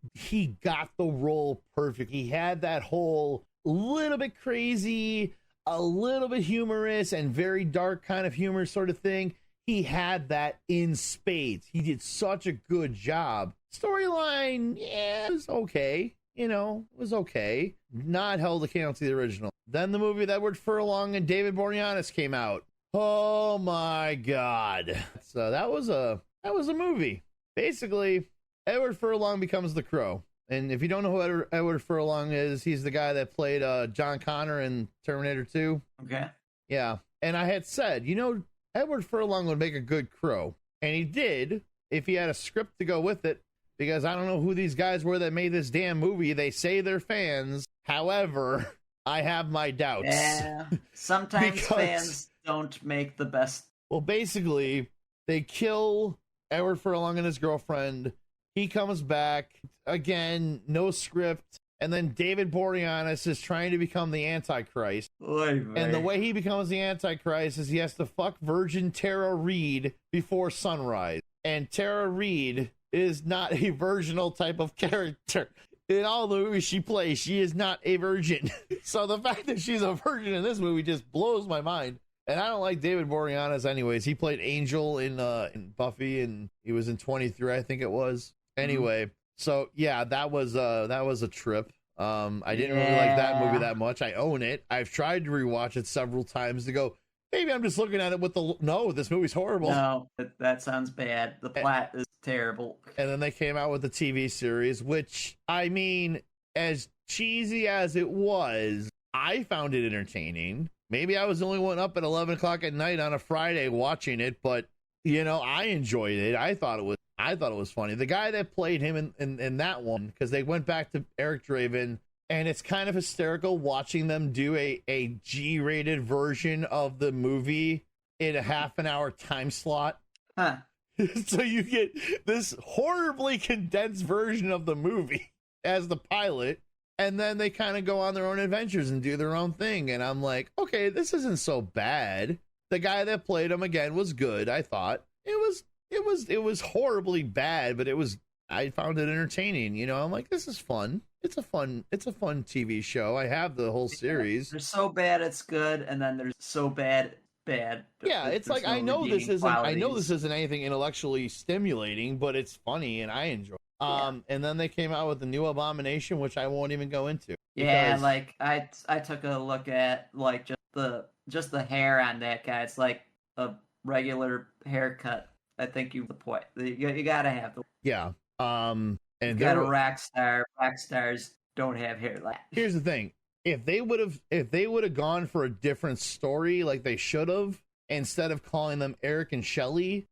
got the role perfect. He had that whole little bit crazy, a little bit humorous, and very dark kind of humor sort of thing. He had that in spades. He did such a good job. Storyline, yeah, it was okay. You know, it was okay. Not held a candle to the original. Then the movie with Edward Furlong and David Boreanaz came out. Oh my God. So that was a movie. Basically, Edward Furlong becomes the Crow. And if you don't know who Edward Furlong is, he's the guy that played John Connor in Terminator 2. Okay. Yeah. And I had said, you know, Edward Furlong would make a good Crow. And he did, if he had a script to go with it. Because I don't know who these guys were that made this damn movie. They say they're fans. However, I have my doubts. Yeah. Sometimes fans don't make the best. Well, basically, they kill Edward Furlong and his girlfriend. He comes back again, no script. And then David Boreanaz is trying to become the Antichrist. And the way he becomes the Antichrist is he has to fuck Virgin Tara Reid before sunrise. And Tara Reid is not a virginal type of character. In all the movies she plays, she is not a virgin. So the fact that she's a virgin in this movie just blows my mind. And I don't like David Boreanaz anyways. He played Angel in Buffy, and he was in 23, I think it was. Anyway, so yeah, that was a trip. I didn't really like that movie that much. I own it. I've tried to rewatch it several times to go, maybe I'm just looking at it with no, this movie's horrible. No, that sounds bad. The plot is terrible. And then they came out with the TV series, which, I mean, as cheesy as it was, I found it entertaining. Maybe I was the only one up at 11 o'clock at night on a Friday watching it, but you know, I enjoyed it. I thought it was funny. The guy that played him in that one, because they went back to Eric Draven, and it's kind of hysterical watching them do a G-rated version of the movie in a half an hour time slot. Huh. So you get this horribly condensed version of the movie as the pilot, and then they kind of go on their own adventures and do their own thing. And I'm like, okay, this isn't so bad. The guy that played him again was good. I thought it was horribly bad, but I found it entertaining. You know, I'm like, this is fun. It's a fun TV show. I have the whole series. They're so bad it's good, and then there's so bad. Yeah, it's like, I know this isn't anything intellectually stimulating, but it's funny and I enjoy it. And then they came out with the new Abomination, which I won't even go into. Yeah, like I took a look at like just the hair on that guy. It's like a regular haircut. I think you gotta have the and you got a rock star. Rock stars don't have hair like that. Here's the thing. If they would have gone for a different story like they should have, instead of calling them Eric and Shelley,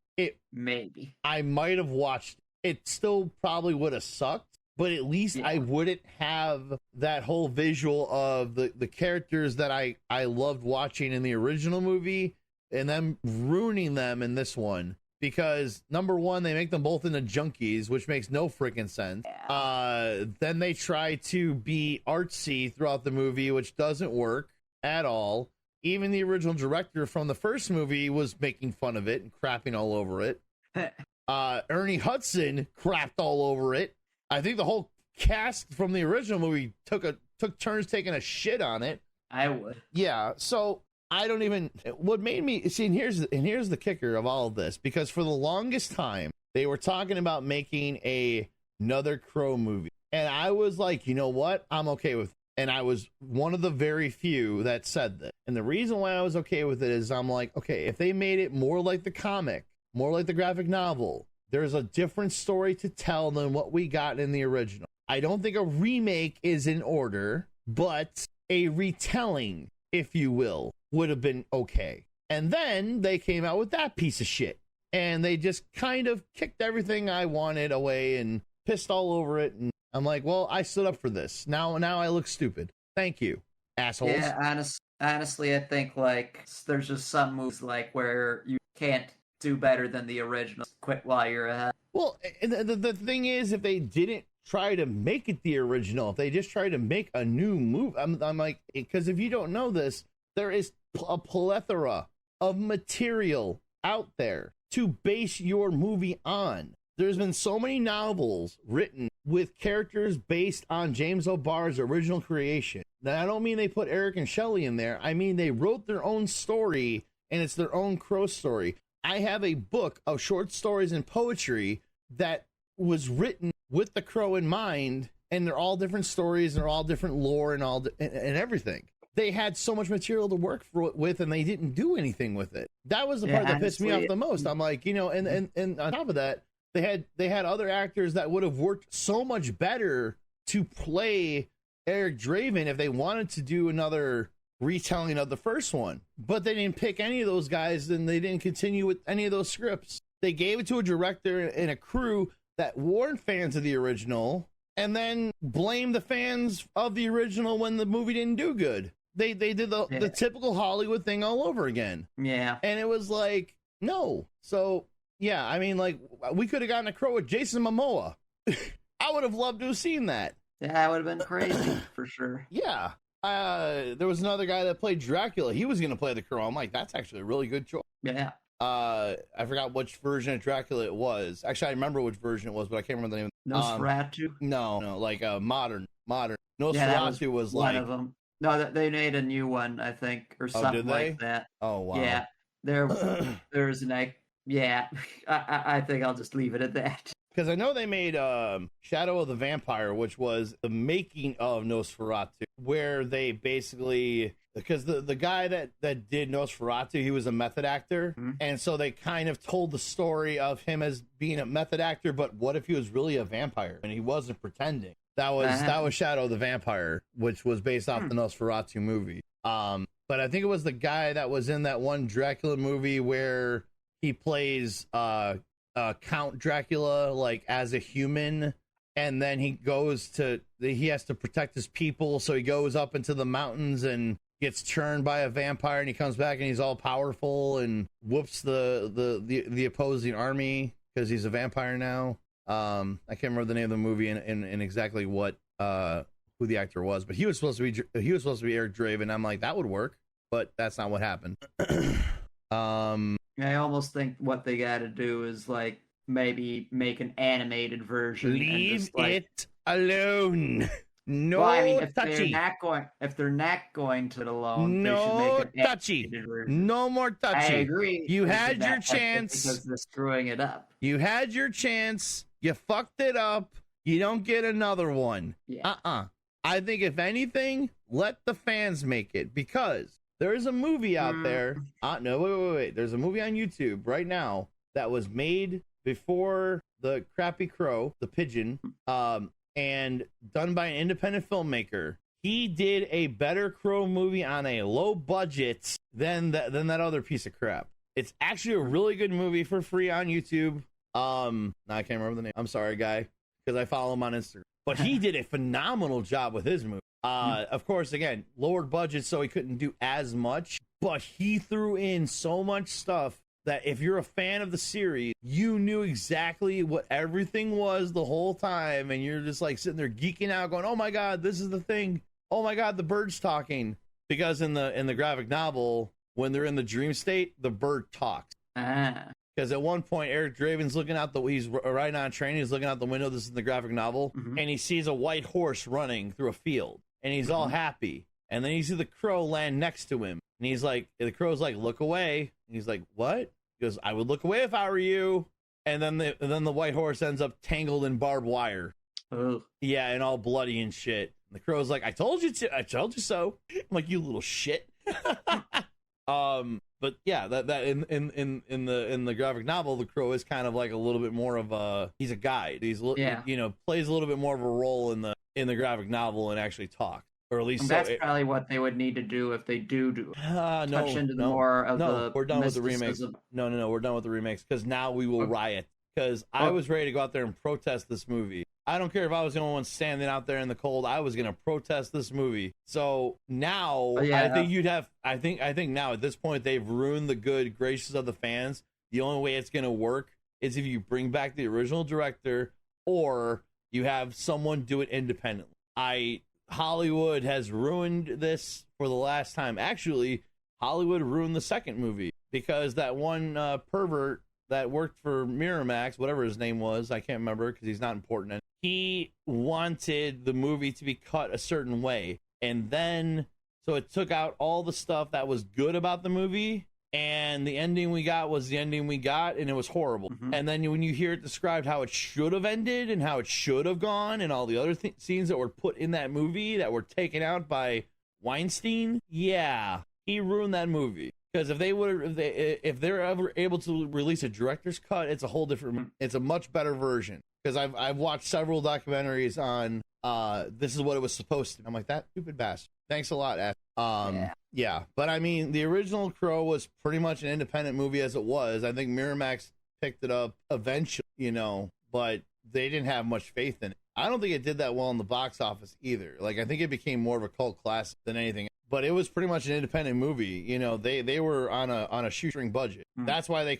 I might have watched it. It still probably would have sucked, but at least I wouldn't have that whole visual of the characters that I loved watching in the original movie and them ruining them in this one. Because number one, they make them both into junkies, which makes no freaking sense. Then they try to be artsy throughout the movie, which doesn't work at all. Even the original director from the first movie was making fun of it and crapping all over it. Ernie Hudson crapped all over it. I think the whole cast from the original movie took turns taking a shit on it. I would. Yeah, so I don't even, what made me see, and here's the kicker of all of this, because for the longest time they were talking about making another Crow movie, and I was like, you know what, I'm okay with it. And I was one of the very few that said that. And the reason why I was okay with it is I'm like, okay, if they made it more like the comic, more like the graphic novel, there's a different story to tell than what we got in the original. I don't think a remake is in order, but a retelling, if you will, would have been okay. And then they came out with that piece of shit, and they just kind of kicked everything I wanted away and pissed all over it. And I'm like, well, I stood up for this. Now I look stupid. Thank you, assholes. Yeah, honestly, I think like there's just some moves like where you can't do better than the original. Quit while you're ahead. Well, the thing is, if they didn't try to make it the original, if they just tried to make a new move, I'm like, because if you don't know this, there is a plethora of material out there to base your movie on. There's been so many novels written with characters based on James O'Barr's original creation. Now, I don't mean they put Eric and Shelley in there. I mean they wrote their own story, and it's their own Crow story. I have a book of short stories and poetry that was written with the Crow in mind, and they're all different stories, and they're all different lore and and everything. They had so much material to work with, and they didn't do anything with it. That was the part that pissed me off the most. I'm like, you know, and on top of that, they had other actors that would have worked so much better to play Eric Draven if they wanted to do another retelling of the first one, but they didn't pick any of those guys, and they didn't continue with any of those scripts. They gave it to a director and a crew that weren't fans of the original, and then blamed the fans of the original when the movie didn't do good. They did the typical Hollywood thing all over again. Yeah. And it was like, no. So yeah, I mean, like, we could have gotten a Crow with Jason Momoa. I would have loved to have seen that. Yeah, that would have been crazy for sure. Yeah. There was another guy that played Dracula. He was going to play the Crow. I'm like, that's actually a really good choice. Yeah. I forgot which version of Dracula it was. Actually, I remember which version it was, but I can't remember the name. Nosferatu? No, like modern. Nosferatu Yeah, that was was one like of them. No, they made a new one, I think, or something like that. Oh wow. Yeah, there's an yeah. I think I'll just leave it at that. Because I know they made Shadow of the Vampire, which was the making of Nosferatu, where they basically, because the guy that did Nosferatu, he was a method actor, and so they kind of told the story of him as being a method actor, but what if he was really a vampire and he wasn't pretending? That was Shadow of the Vampire, which was based off the Nosferatu movie. But I think it was the guy that was in that one Dracula movie where he plays Count Dracula like as a human, and then he has to protect his people, so he goes up into the mountains and gets churned by a vampire, and he comes back and he's all powerful and whoops the opposing army because he's a vampire now. I can't remember the name of the movie and exactly what who the actor was, but he was supposed to be Eric Draven. I'm like, that would work, but that's not what happened. I almost think what they got to do is like maybe make an animated version. Leave and just, like, it alone. No, well, I mean, if touchy. they're not going to it alone, No they should make an touchy. animated version. No more touchy. I agree. You They had should your not touch it chance. because they're screwing it up. You had your chance. You fucked it up. You don't get another one. Yeah. I think if anything, let the fans make it, because there is a movie out there. No, wait. There's a movie on YouTube right now that was made before the crappy Crow, the Pigeon, and done by an independent filmmaker. He did a better Crow movie on a low budget than that other piece of crap. It's actually a really good movie for free on YouTube. I can't remember the name. I'm sorry, guy, because I follow him on Instagram. But he did a phenomenal job with his movie. Of course, again, lowered budget, so he couldn't do as much, but he threw in so much stuff that if you're a fan of the series, you knew exactly what everything was the whole time, and you're just like sitting there geeking out going, oh my god, this is the thing. Oh my god, the bird's talking. Because in the graphic novel, when they're in the dream state, the bird talks. Because at one point, Eric Draven's looking out he's riding on a train, he's looking out the window, this is in the graphic novel, and he sees a white horse running through a field, and he's all happy. And then you see the crow land next to him, and he's like, the crow's like, look away. And he's like, what? He goes, I would look away if I were you. And then the white horse ends up tangled in barbed wire. Oh. Yeah, and all bloody and shit. And the crow's like, I told you so. I'm like, you little shit. But yeah, that in the graphic novel, the crow is kind of like a little bit more of he's a guide. He's plays a little bit more of a role in the graphic novel and actually talks, or at least that's probably what they would need to do if they do touch into more of the. We're done with the remakes. No, we're done with the remakes because now we will riot. Because I was ready to go out there and protest this movie. I don't care if I was the only one standing out there in the cold. I was going to protest this movie. So now I think now at this point, they've ruined the good graces of the fans. The only way it's going to work is if you bring back the original director or you have someone do it independently. Hollywood has ruined this for the last time. Actually, Hollywood ruined the second movie because that one pervert that worked for Miramax, whatever his name was, I can't remember because he's not important. He wanted the movie to be cut a certain way. And then, so it took out all the stuff that was good about the movie. And the ending we got was the ending we got, and it was horrible. And then when you hear it described how it should have ended and how it should have gone and all the other scenes that were put in that movie that were taken out by Weinstein, yeah, he ruined that movie. Because if they're ever able to release a director's cut, it's a whole different, it's a much better version. Because I've watched several documentaries on this is what it was supposed to be. I'm like, that stupid bastard. Thanks a lot, Ash. Yeah, but I mean, the original Crow was pretty much an independent movie as it was. I think Miramax picked it up eventually, but they didn't have much faith in it. I don't think it did that well in the box office either. Like, I think it became more of a cult classic than anything. But it was pretty much an independent movie. They were on a shoestring budget. That's why they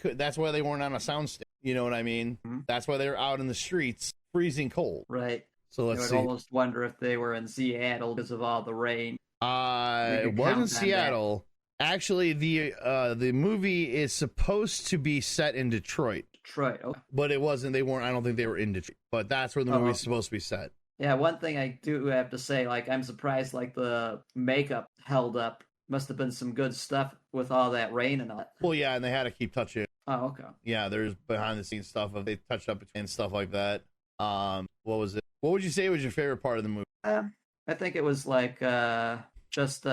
weren't on a soundstage. You know what I mean? That's why they were out in the streets freezing cold. Right. So I let's would see. almost wonder if they were in Seattle because of all the rain. It wasn't Seattle. Actually, the movie is supposed to be set in Detroit. Detroit. Oh. But it wasn't. They weren't. I don't think they were in Detroit. But that's where the movie's supposed to be set. Yeah, one thing I do have to say, like, I'm surprised, like, the makeup held up. Must have been some good stuff with all that rain and all that. Well, yeah, and they had to keep touching it. Oh, okay. Yeah, there's behind the scenes stuff of they touched up and stuff like that. What was it? What would you say was your favorite part of the movie? I think it was like just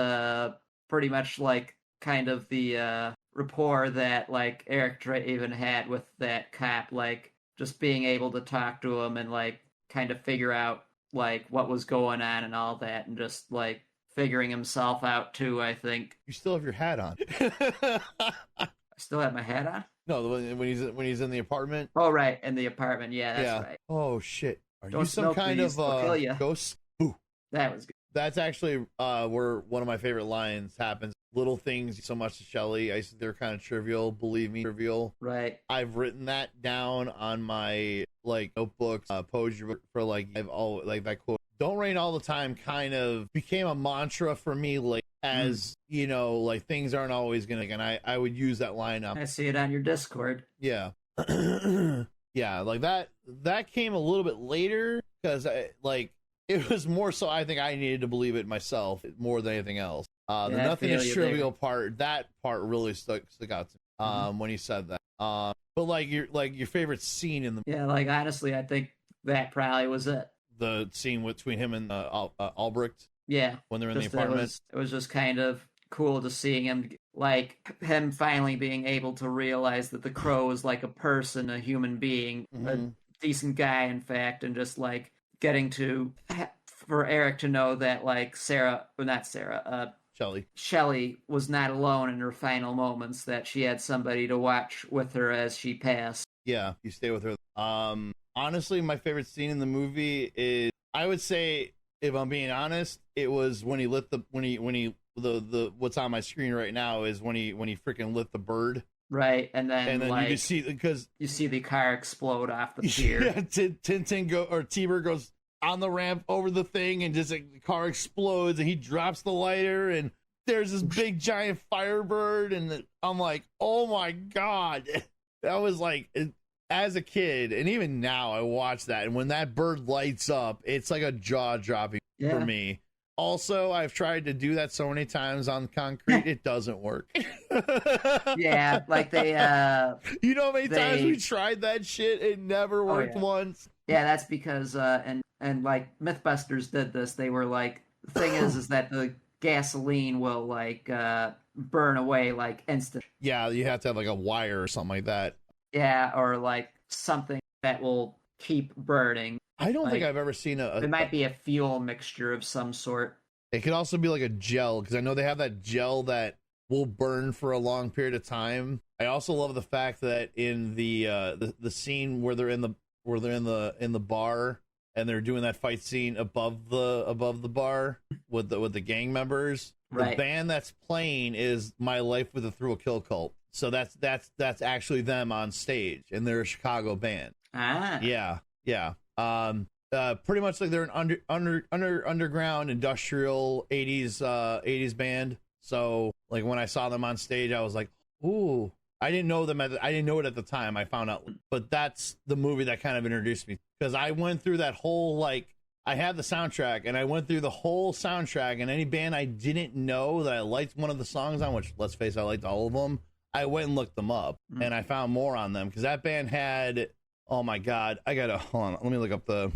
pretty much like kind of the rapport that like Eric Draven had with that cop, like just being able to talk to him and like kind of figure out like what was going on and all that, and just like figuring himself out too. I think You still have your hat on. I still have my hat on. No, when he's in the apartment. Oh, right, in the apartment. Yeah, that's right. Oh shit! Are Don't you some smoke kind these, they'll kill ya. of ghost? Ooh. That was good. That's actually where one of my favorite lines happens. Little things so much to Shelley. I said they're kind of trivial. Believe me, trivial. Right. I've written that down on my like notebooks, poetry book for like I've all like that quote. Don't rain all the time kind of became a mantra for me, like as you know, like things aren't always gonna. And I would use that line up. I see it on your Discord. Yeah. Yeah, like that came a little bit later because I like it was more so I think I needed to believe it myself more than anything else. The nothing is trivial part, that part really stuck out to me when he said that. But like your favorite scene in the like honestly, I think that probably was it. The scene between him and Albrecht. Yeah, when they're in the apartment. It was just kind of cool to see him, like him finally being able to realize that the crow is like a person, a human being, a decent guy, in fact, and just like getting to for Eric to know that like Shelley was not alone in her final moments, that she had somebody to watch with her as she passed. Yeah, you stay with her. Honestly, my favorite scene in the movie is, I would say, if I'm being honest, it was when he lit the what's on my screen right now is when he freaking lit the bird. Right, and then like, you just see, because you see the car explode off the pier. Yeah, T-Bird goes on the ramp over the thing, and just like, the car explodes, and he drops the lighter, and there's this big giant firebird, and I'm like, oh my god, that was like, as a kid, and even now I watch that, and when that bird lights up, it's like a jaw dropping for me. Also, I've tried to do that so many times on concrete, it doesn't work. Yeah, like they you know how many times we tried that shit? It never worked once. Yeah, that's because and like Mythbusters did this. They were like, the thing is that the gasoline will like burn away like instant. Yeah, you have to have like a wire or something like that. Yeah, or like something that will keep burning. I don't think I've ever seen it might be a fuel mixture of some sort. It could also be like a gel, because I know they have that gel that will burn for a long period of time. I also love the fact that in the scene where they're in the bar and they're doing that fight scene above the bar with the gang members. Right. The band that's playing is My Life with a Thrill Kill Cult. So that's actually them on stage, and they're a Chicago band. Ah. Yeah. Pretty much like they're an underground industrial 80s band. So like when I saw them on stage, I was like, ooh. I didn't know them I didn't know it at the time. I found out, but that's the movie that kind of introduced me, because I went through that whole, like, I had the soundtrack, and I went through the whole soundtrack, and any band I didn't know that I liked one of the songs on, which, let's face it, I liked all of them, I went and looked them up, and I found more on them, because that band had, oh my god, hold on, let me look up the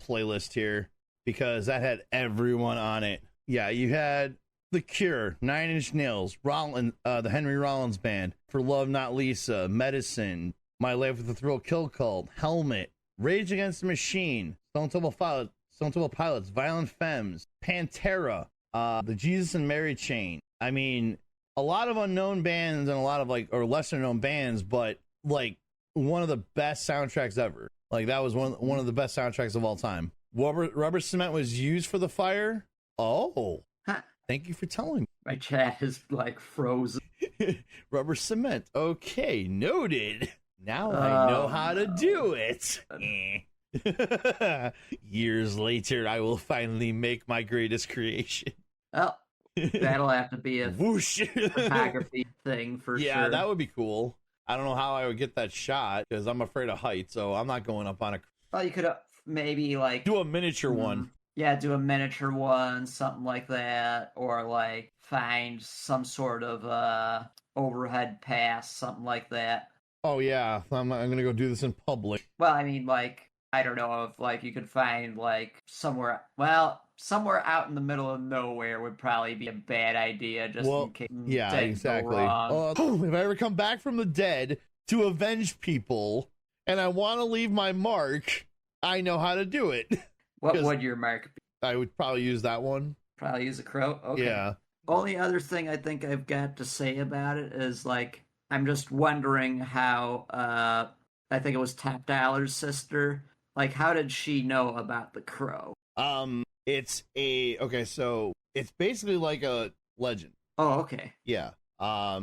playlist here, because that had everyone on it. Yeah, you had The Cure, 9 Inch Nails, the Henry Rollins Band, For Love Not Lisa, Medicine, My Life with the Thrill Kill Cult, Helmet, Rage Against the Machine, Stone Temple Pilots, Violent Femmes, Pantera, the Jesus and Mary Chain. I mean, a lot of unknown bands and a lot of like, or lesser known bands, but like one of the best soundtracks ever. Like that was one of the best soundtracks of all time. Rubber Cement was used for the fire. Oh, thank you for telling me. My chat is like frozen. Rubber Cement. Okay, noted. Now I know how to do it. Years later, I will finally make my greatest creation. Well, that'll have to be a Whoosh. photography thing for Yeah, sure. that would be cool. I don't know how I would get that shot because I'm afraid of heights, so I'm not going up on a. Well, you could maybe like Do a miniature one. Yeah, do a miniature one, something like that, or like find some sort of overhead pass, something like that. Oh yeah, I'm gonna go do this in public. Well, I mean, like, I don't know if like you could find like somewhere out in the middle of nowhere would probably be a bad idea, just in case. Yeah, things go exactly. wrong. If I ever come back from the dead to avenge people and I want to leave my mark, I know how to do it. What would your mark be? I would probably use that one. Probably use a crow? Okay. Yeah. Only other thing I think I've got to say about it is, like, I'm just wondering how, I think it was Top Dollar's sister, like, how did she know about the crow? So it's basically like a legend. Oh, okay. Yeah.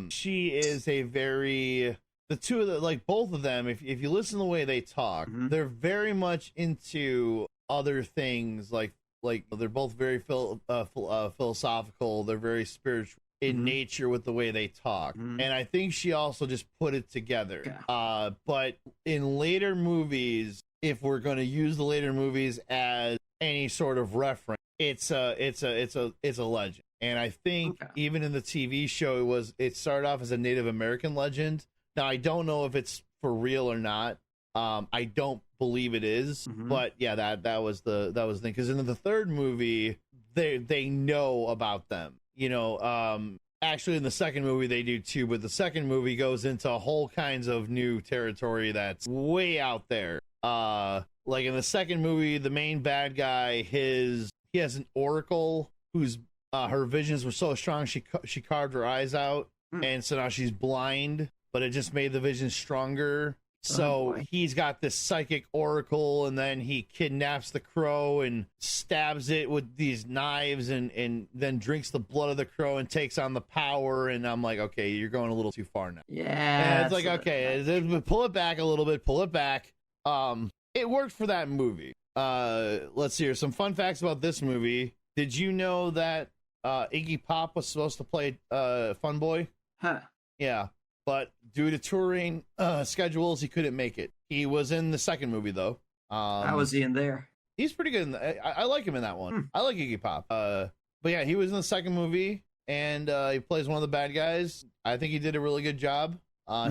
She is a very, the two of the, like both of them, if you listen to the way they talk, they're very much into other things, like they're both very philosophical, they're very spiritual in nature with the way they talk. And I think she also just put it together. Yeah. But in later movies, if we're going to use the later movies as any sort of reference, it's a legend. And I think even in the TV show, it started off as a Native American legend. Now I don't know if it's for real or not. I don't believe it is, but yeah, that was the thing. Because in the third movie, they know about them. You know, actually in the second movie they do too, but the second movie goes into whole kinds of new territory that's way out there. Like in the second movie, the main bad guy, he has an oracle whose her visions were so strong she carved her eyes out, and so now she's blind, but it just made the vision stronger. So he's got this psychic oracle, and then he kidnaps the crow and stabs it with these knives, and then drinks the blood of the crow and takes on the power. And I'm like, okay, you're going a little too far now. Yeah. And it's like, okay, pull it back a little bit, pull it back. It worked for that movie. Let's see here. Some fun facts about this movie. Did you know that Iggy Pop was supposed to play Fun Boy? Huh. Yeah. But due to touring schedules, he couldn't make it. He was in the second movie, though. How was he in there? He's pretty good. I like him in that one. I like Iggy Pop. But yeah, he was in the second movie, and he plays one of the bad guys. I think he did a really good job.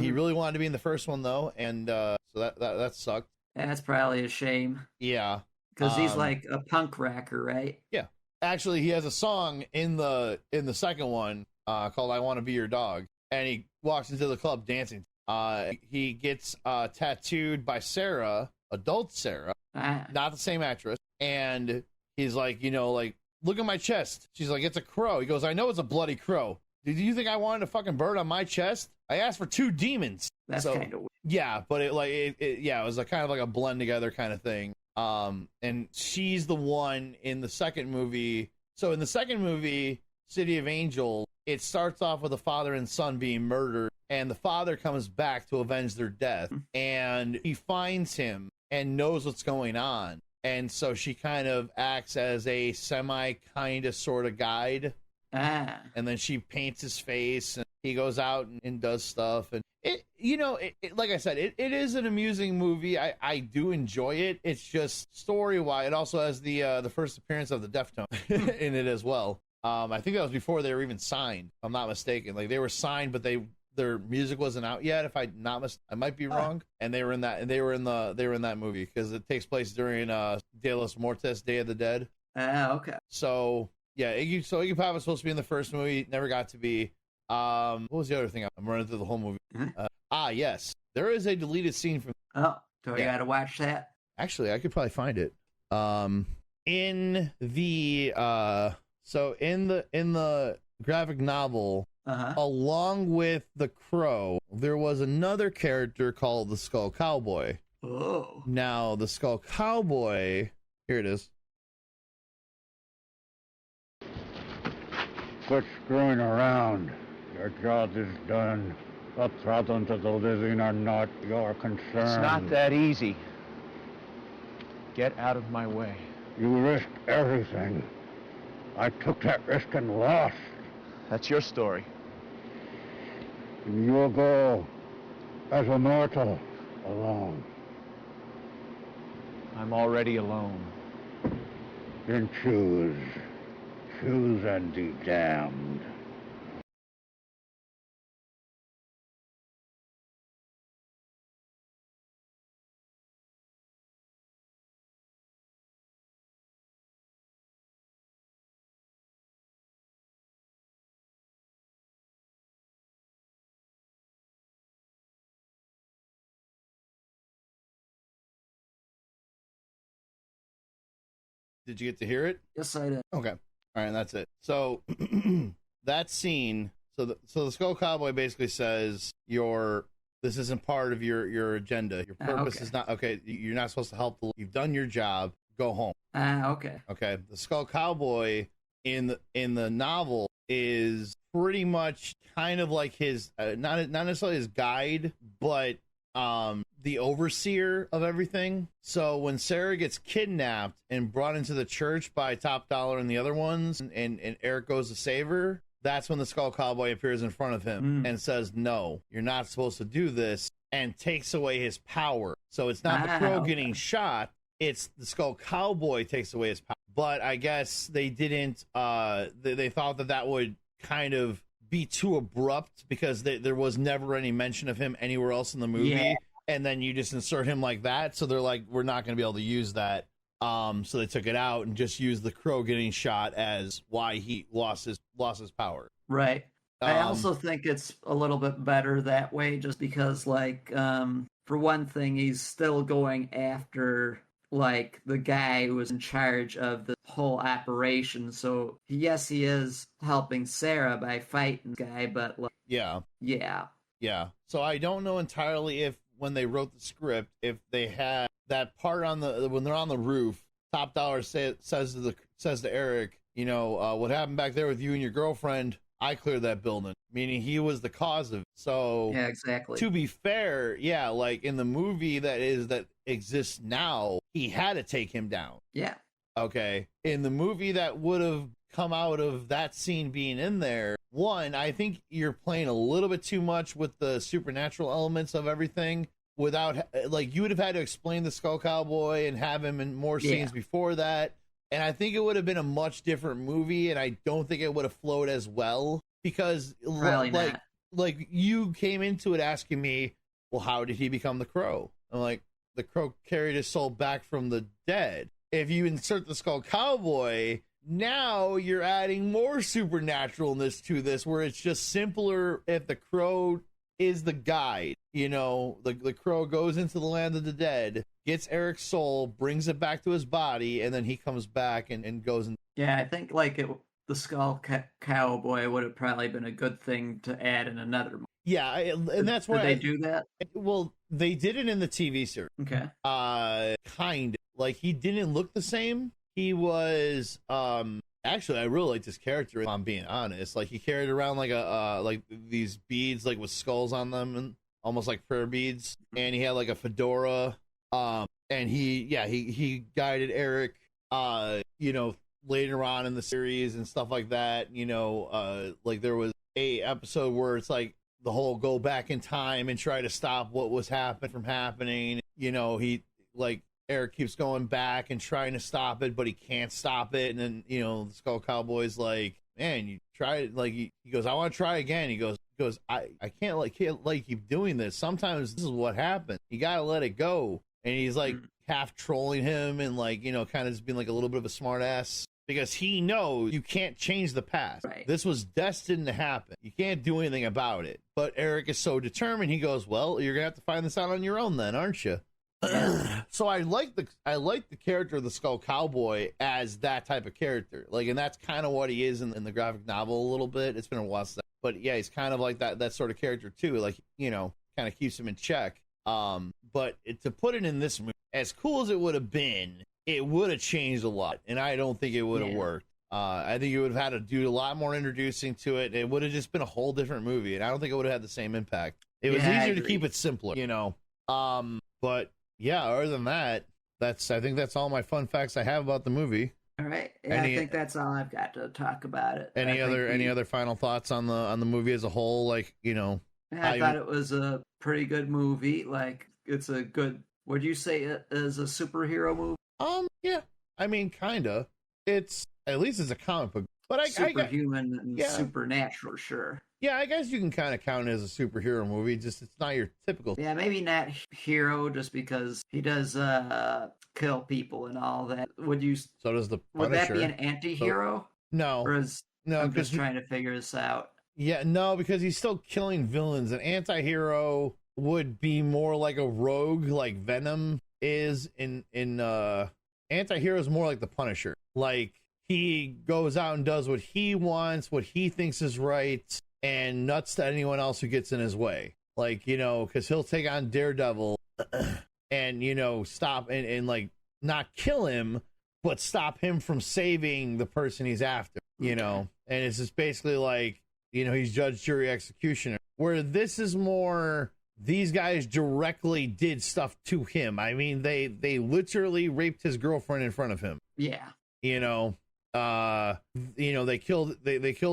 He really wanted to be in the first one, though, and so that sucked. Yeah, that's probably a shame. Yeah. Because he's like a punk rocker, right? Yeah. Actually, he has a song in the second one called "I Want to Be Your Dog," and he walks into the club dancing. He gets tattooed by Sarah, adult Sarah, not the same actress, and he's like, look at my chest. She's like, it's a crow. He goes, I know it's a bloody crow. Did you think I wanted a fucking bird on my chest? I asked for 2 demons. That's kind of weird. Yeah, but it was like kind of like a blend together kind of thing. And she's the one in the second movie. So in the second movie, City of Angels, it starts off with a father and son being murdered, and the father comes back to avenge their death, and he finds him and knows what's going on. And so she kind of acts as a semi kind of sort of guide. And then she paints his face, and he goes out and does stuff. And it like I said, it is an amusing movie. I do enjoy it. It's just story-wise. It also has the first appearance of the Deftones in it as well. I think that was before they were even signed, if I'm not mistaken. Like, they were signed, but their music wasn't out yet. If I might be wrong. And they were in that movie because it takes place during De los Muertos, Day of the Dead. Okay. So yeah, Iggy Pop was supposed to be in the first movie, never got to be. What was the other thing? I'm running through the whole movie. Yes, there is a deleted scene from. Oh, do I gotta watch that? Actually, I could probably find it. In the graphic novel, along with the crow, there was another character called the Skull Cowboy. Oh. Now, the Skull Cowboy, here it is. Quit screwing around. Your job is done. The thousands of the living are not your concern. It's not that easy. Get out of my way. You risked everything. I took that risk and lost. That's your story. And you'll go as a mortal alone. I'm already alone. Then choose. Choose and be damned. Did you get to hear it? Yes, I did. Okay. All right, that's it. So that scene, so the Skull Cowboy basically says this isn't part of your agenda. Your purpose is not okay. You're not supposed to help. You've done your job. Go home. Okay. Okay. The Skull Cowboy in the novel is pretty much kind of like his not necessarily his guide, but the overseer of everything. So when Sarah gets kidnapped and brought into the church by Top Dollar and the other ones, and Eric goes to save her, that's when the Skull Cowboy appears in front of him and says, no, you're not supposed to do this, and takes away his power. So it's not the crow getting shot, it's the Skull Cowboy takes away his power. But I guess they didn't, they thought that would kind of be too abrupt because there was never any mention of him anywhere else in the movie. Yeah. And then you just insert him like that. So they're like, we're not going to be able to use that. So they took it out and just used the crow getting shot as why he lost his power. Right. I also think it's a little bit better that way just because, like, for one thing, he's still going after, like, the guy who was in charge of the whole operation. So, yes, he is helping Sarah by fighting the guy, but, like, Yeah. So I don't know entirely if when they wrote the script, if they had that part when they're on the roof, Top Dollar says to Eric, you know, what happened back there with you and your girlfriend, I cleared that building, meaning he was the cause of it. So yeah, exactly. To be fair, yeah, like in the movie that exists now, he had to take him down. Yeah. Okay. In the movie that would have come out of that scene being in there, one, I think you're playing a little bit too much with the supernatural elements of everything without, like, you would have had to explain the Skull Cowboy and have him in more scenes before that. And I think it would have been a much different movie, and I don't think it would have flowed as well because, like you came into it asking me, well, how did he become the crow? I'm like, the crow carried his soul back from the dead. If you insert the Skull Cowboy, now you're adding more supernaturalness to this, where it's just simpler if the crow is the guide. You know, the crow goes into the land of the dead, gets Eric's soul, brings it back to his body, and then he comes back and goes and... Yeah, I think like the Skull Cowboy would have probably been a good thing to add in another movie. Yeah, and that's why... Did they do that? Well, they did it in the TV series. Okay. Kind of. Like, he didn't look the same. He was... Actually, I really liked his character, if I'm being honest. Like, he carried around like like these beads, like with skulls on them, and almost like prayer beads. And he had like a fedora. And he guided Eric, you know, later on in the series and stuff like that. You know, like there was a episode where it's like the whole go back in time and try to stop what was from happening. You know, Eric keeps going back and trying to stop it, but he can't stop it. And then, you know, the Skull Cowboy's like, man, you tried, like, he goes, I want to try again. He goes, I can't keep doing this. Sometimes this is what happens. You got to let it go. And he's like half trolling him and, like, you know, kind of just being like a little bit of a smart ass because he knows you can't change the past. Right. This was destined to happen. You can't do anything about it. But Eric is so determined. He goes, well, you're going to have to find this out on your own then, aren't you? So I like the character of the Skull Cowboy as that type of character, like, and that's kind of what he is in the graphic novel a little bit. It's been a while since, but yeah, he's kind of like that sort of character too, like, you know, kind of keeps him in check. But to put it in this movie, as cool as it would have been, it would have changed a lot, and I don't think it would have worked. I think you would have had to do a lot more introducing to it. It would have just been a whole different movie, and I don't think it would have had the same impact. It was easier to keep it simpler, you know. But yeah, other than that, I think that's all my fun facts I have about the movie. All right. Yeah, I think that's all I've got to talk about it. Any other final thoughts on the movie as a whole? Like, you know, I thought it was a pretty good movie. Like, it's a good. Would you say it is a superhero movie? Yeah. I mean, kinda. It's at least it's a comic book, but Superhuman and supernatural, sure. Yeah, I guess you can kind of count it as a superhero movie. Just it's not your typical. Yeah, maybe not hero, just because he does kill people and all that. Would does the Punisher. Would that be an anti-hero? No. Or I'm just trying to figure this out. Yeah, no, because he's still killing villains. An anti-hero would be more like a rogue, like Venom is in anti-hero is more like the Punisher. Like, he goes out and does what he wants, what he thinks is right, and nuts to anyone else who gets in his way. Like, you know, because he'll take on Daredevil and, you know, stop and like not kill him, but stop him from saving the person he's after, you know. And it's just basically like, you know, he's judge, jury, executioner. Where this is more, these guys directly did stuff to him. I mean, they literally raped his girlfriend in front of him. Yeah. You know, they killed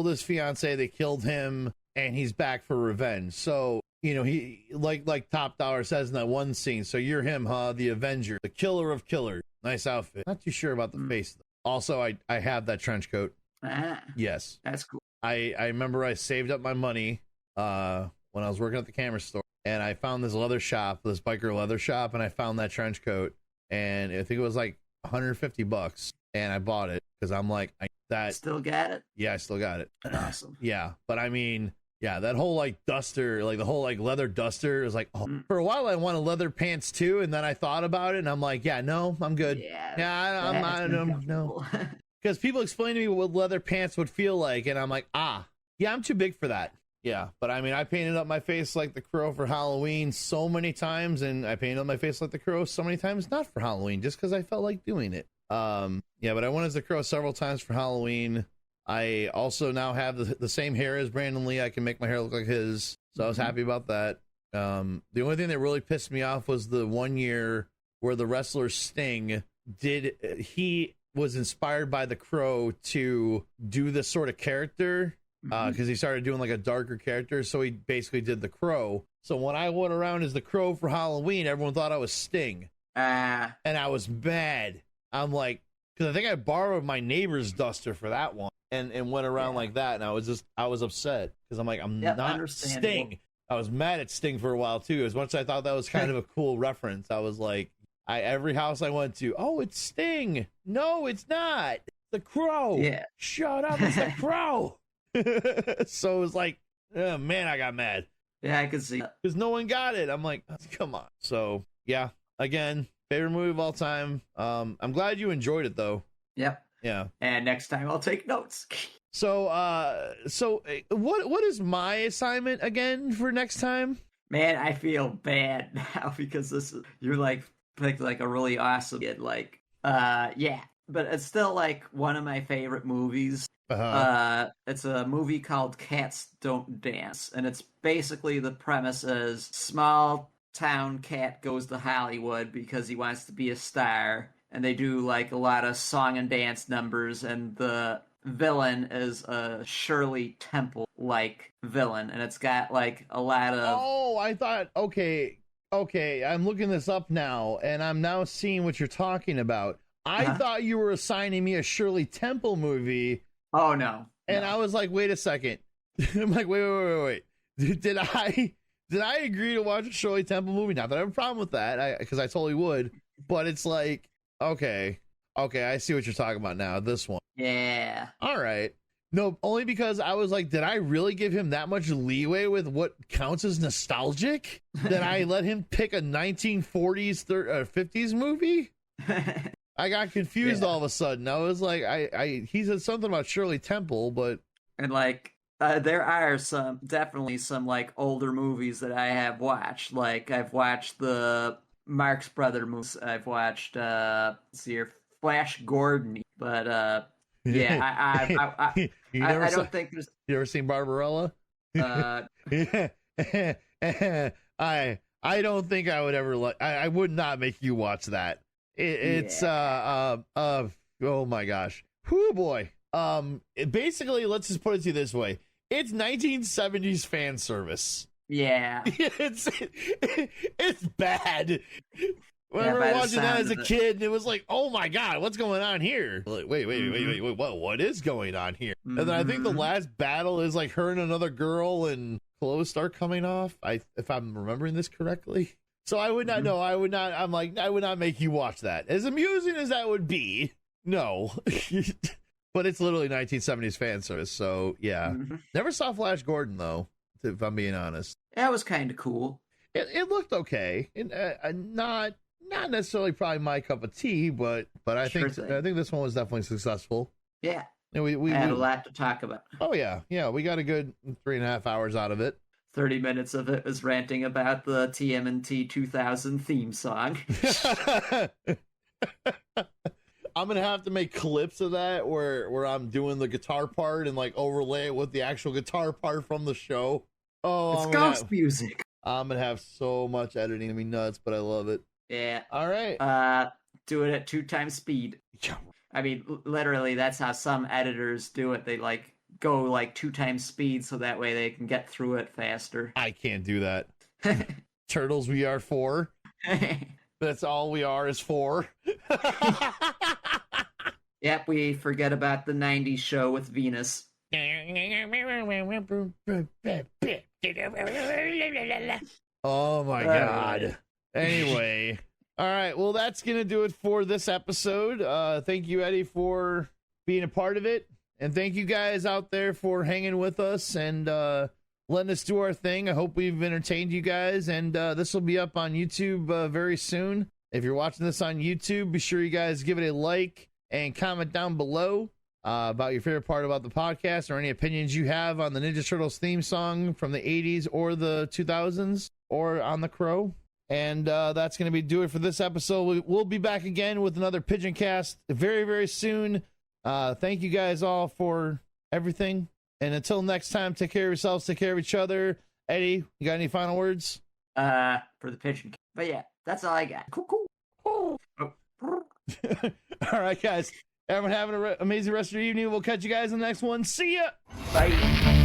his fiance, they killed him, and he's back for revenge. So, you know, he like Top Dollar says in that one scene, so you're him, huh? The Avenger, the killer of killers. Nice outfit. Not too sure about the face though. Also, I have that trench coat. Yes. That's cool. I remember I saved up my money when I was working at the camera store, and I found this leather shop, this biker leather shop, and I found that trench coat, and I think it was like $150, and I bought it because I'm like, still got it? Yeah, I still got it. Awesome. Yeah, but I mean, yeah, that whole like duster, like the whole like leather duster is like, for a while I wanted leather pants too, and then I thought about it, and I'm like, yeah, no, I'm good. Yeah, I don't know. Because people explain to me what leather pants would feel like, and I'm like, yeah, I'm too big for that. Yeah, but I mean, I painted up my face like the Crow for Halloween so many times, and I painted up my face like the Crow so many times not for Halloween, just because I felt like doing it. Yeah, but I went as the Crow several times for Halloween. I also now have the same hair as Brandon Lee. I can make my hair look like his, so I was happy about that. The only thing that really pissed me off was the 1 year where the wrestler Sting he was inspired by the Crow to do this sort of character, because he started doing like a darker character, so he basically did the Crow. So when I went around as the Crow for Halloween, everyone thought I was Sting, and I was mad. I'm like, because I think I borrowed my neighbor's duster for that one and went around like that, and I was upset because I'm like, I'm not Sting. I was mad at Sting for a while too. As much as I thought that was kind of a cool reference, I was like, every house I went to, oh, it's Sting. No, it's not. It's the Crow. Yeah. Shut up. It's the Crow. So it was like, oh, man, I got mad. Yeah, I could see. Because no one got it. I'm like, come on. So, yeah, again, favorite movie of all time. I'm glad you enjoyed it, though. Yep. Yeah. And next time I'll take notes. So what is my assignment again for next time? Man, I feel bad now because you're like picked like a really awesome kid, like yeah, but it's still like one of my favorite movies. It's a movie called Cats Don't Dance, and it's basically the premise is small town cat goes to Hollywood because he wants to be a star, and they do like a lot of song and dance numbers, and the villain is a Shirley Temple like villain, and it's got like a lot of I thought okay, I'm looking this up now, and I'm now seeing what you're talking about. I thought you were assigning me a Shirley Temple movie. Oh no. And I was like, wait a second. I'm like, wait. Did I agree to watch a Shirley Temple movie? Not that I have a problem with that, because I totally would, but it's like, okay, I see what you're talking about now. This one. Yeah. All right. No, only because I was like, did I really give him that much leeway with what counts as nostalgic? That I let him pick a 1940s, 50s movie? I got confused all of a sudden. I was like, he said something about Shirley Temple, but... And like, there are definitely some like older movies that I have watched. Like, I've watched the Marx Brother movies. I've watched, Flash Gordon. But, yeah, I don't think there's... You ever seen Barbarella? I don't think I would ever I would not make you watch that. It's oh my gosh. Whoo boy. Basically, let's just put it to you this way. It's 1970s fan service. Yeah. It's bad. When I remember watching that as a kid, and it was like, oh my god, what's going on here? Like, wait, what is going on here? And then I think the last battle is like her and another girl, and clothes start coming off. If I'm remembering this correctly. So I would not know. I would not make you watch that. As amusing as that would be, no. But it's literally 1970s fan service, so yeah. Never saw Flash Gordon though, if I'm being honest. That was kind of cool. It looked okay, not necessarily probably my cup of tea, but I think this one was definitely successful. Yeah, and we had a lot to talk about. Oh yeah, we got a good 3.5 hours out of it. 30 minutes of it was ranting about the TMNT 2000 theme song. I'm gonna have to make clips of that where I'm doing the guitar part and like overlay it with the actual guitar part from the show. Oh, it's ghost music. I'm gonna have so much editing to be nuts, but I love it. Yeah. All right. Do it at 2 times speed. I mean, literally, that's how some editors do it. They like go like 2 times speed so that way they can get through it faster. I can't do that. Turtles, we are 4. That's all we are is 4. Yep, we forget about the 90s show with Venus. Oh my god. Anyway. All right, well, that's going to do it for this episode. Thank you, Eddie, for being a part of it. And thank you guys out there for hanging with us and letting us do our thing. I hope we've entertained you guys. And this will be up on YouTube very soon. If you're watching this on YouTube, be sure you guys give it a like and comment down below about your favorite part about the podcast or any opinions you have on the Ninja Turtles theme song from the 80s or the 2000s or on The Crow. And that's going to do it for this episode. We'll be back again with another Pigeon-Cast very, very soon. Thank you guys all for everything. And until next time, take care of yourselves, take care of each other. Eddie, you got any final words? For the Pigeon. But yeah, that's all I got. Cool. All right, guys. Everyone have an amazing rest of your evening. We'll catch you guys in the next one. See ya. Bye.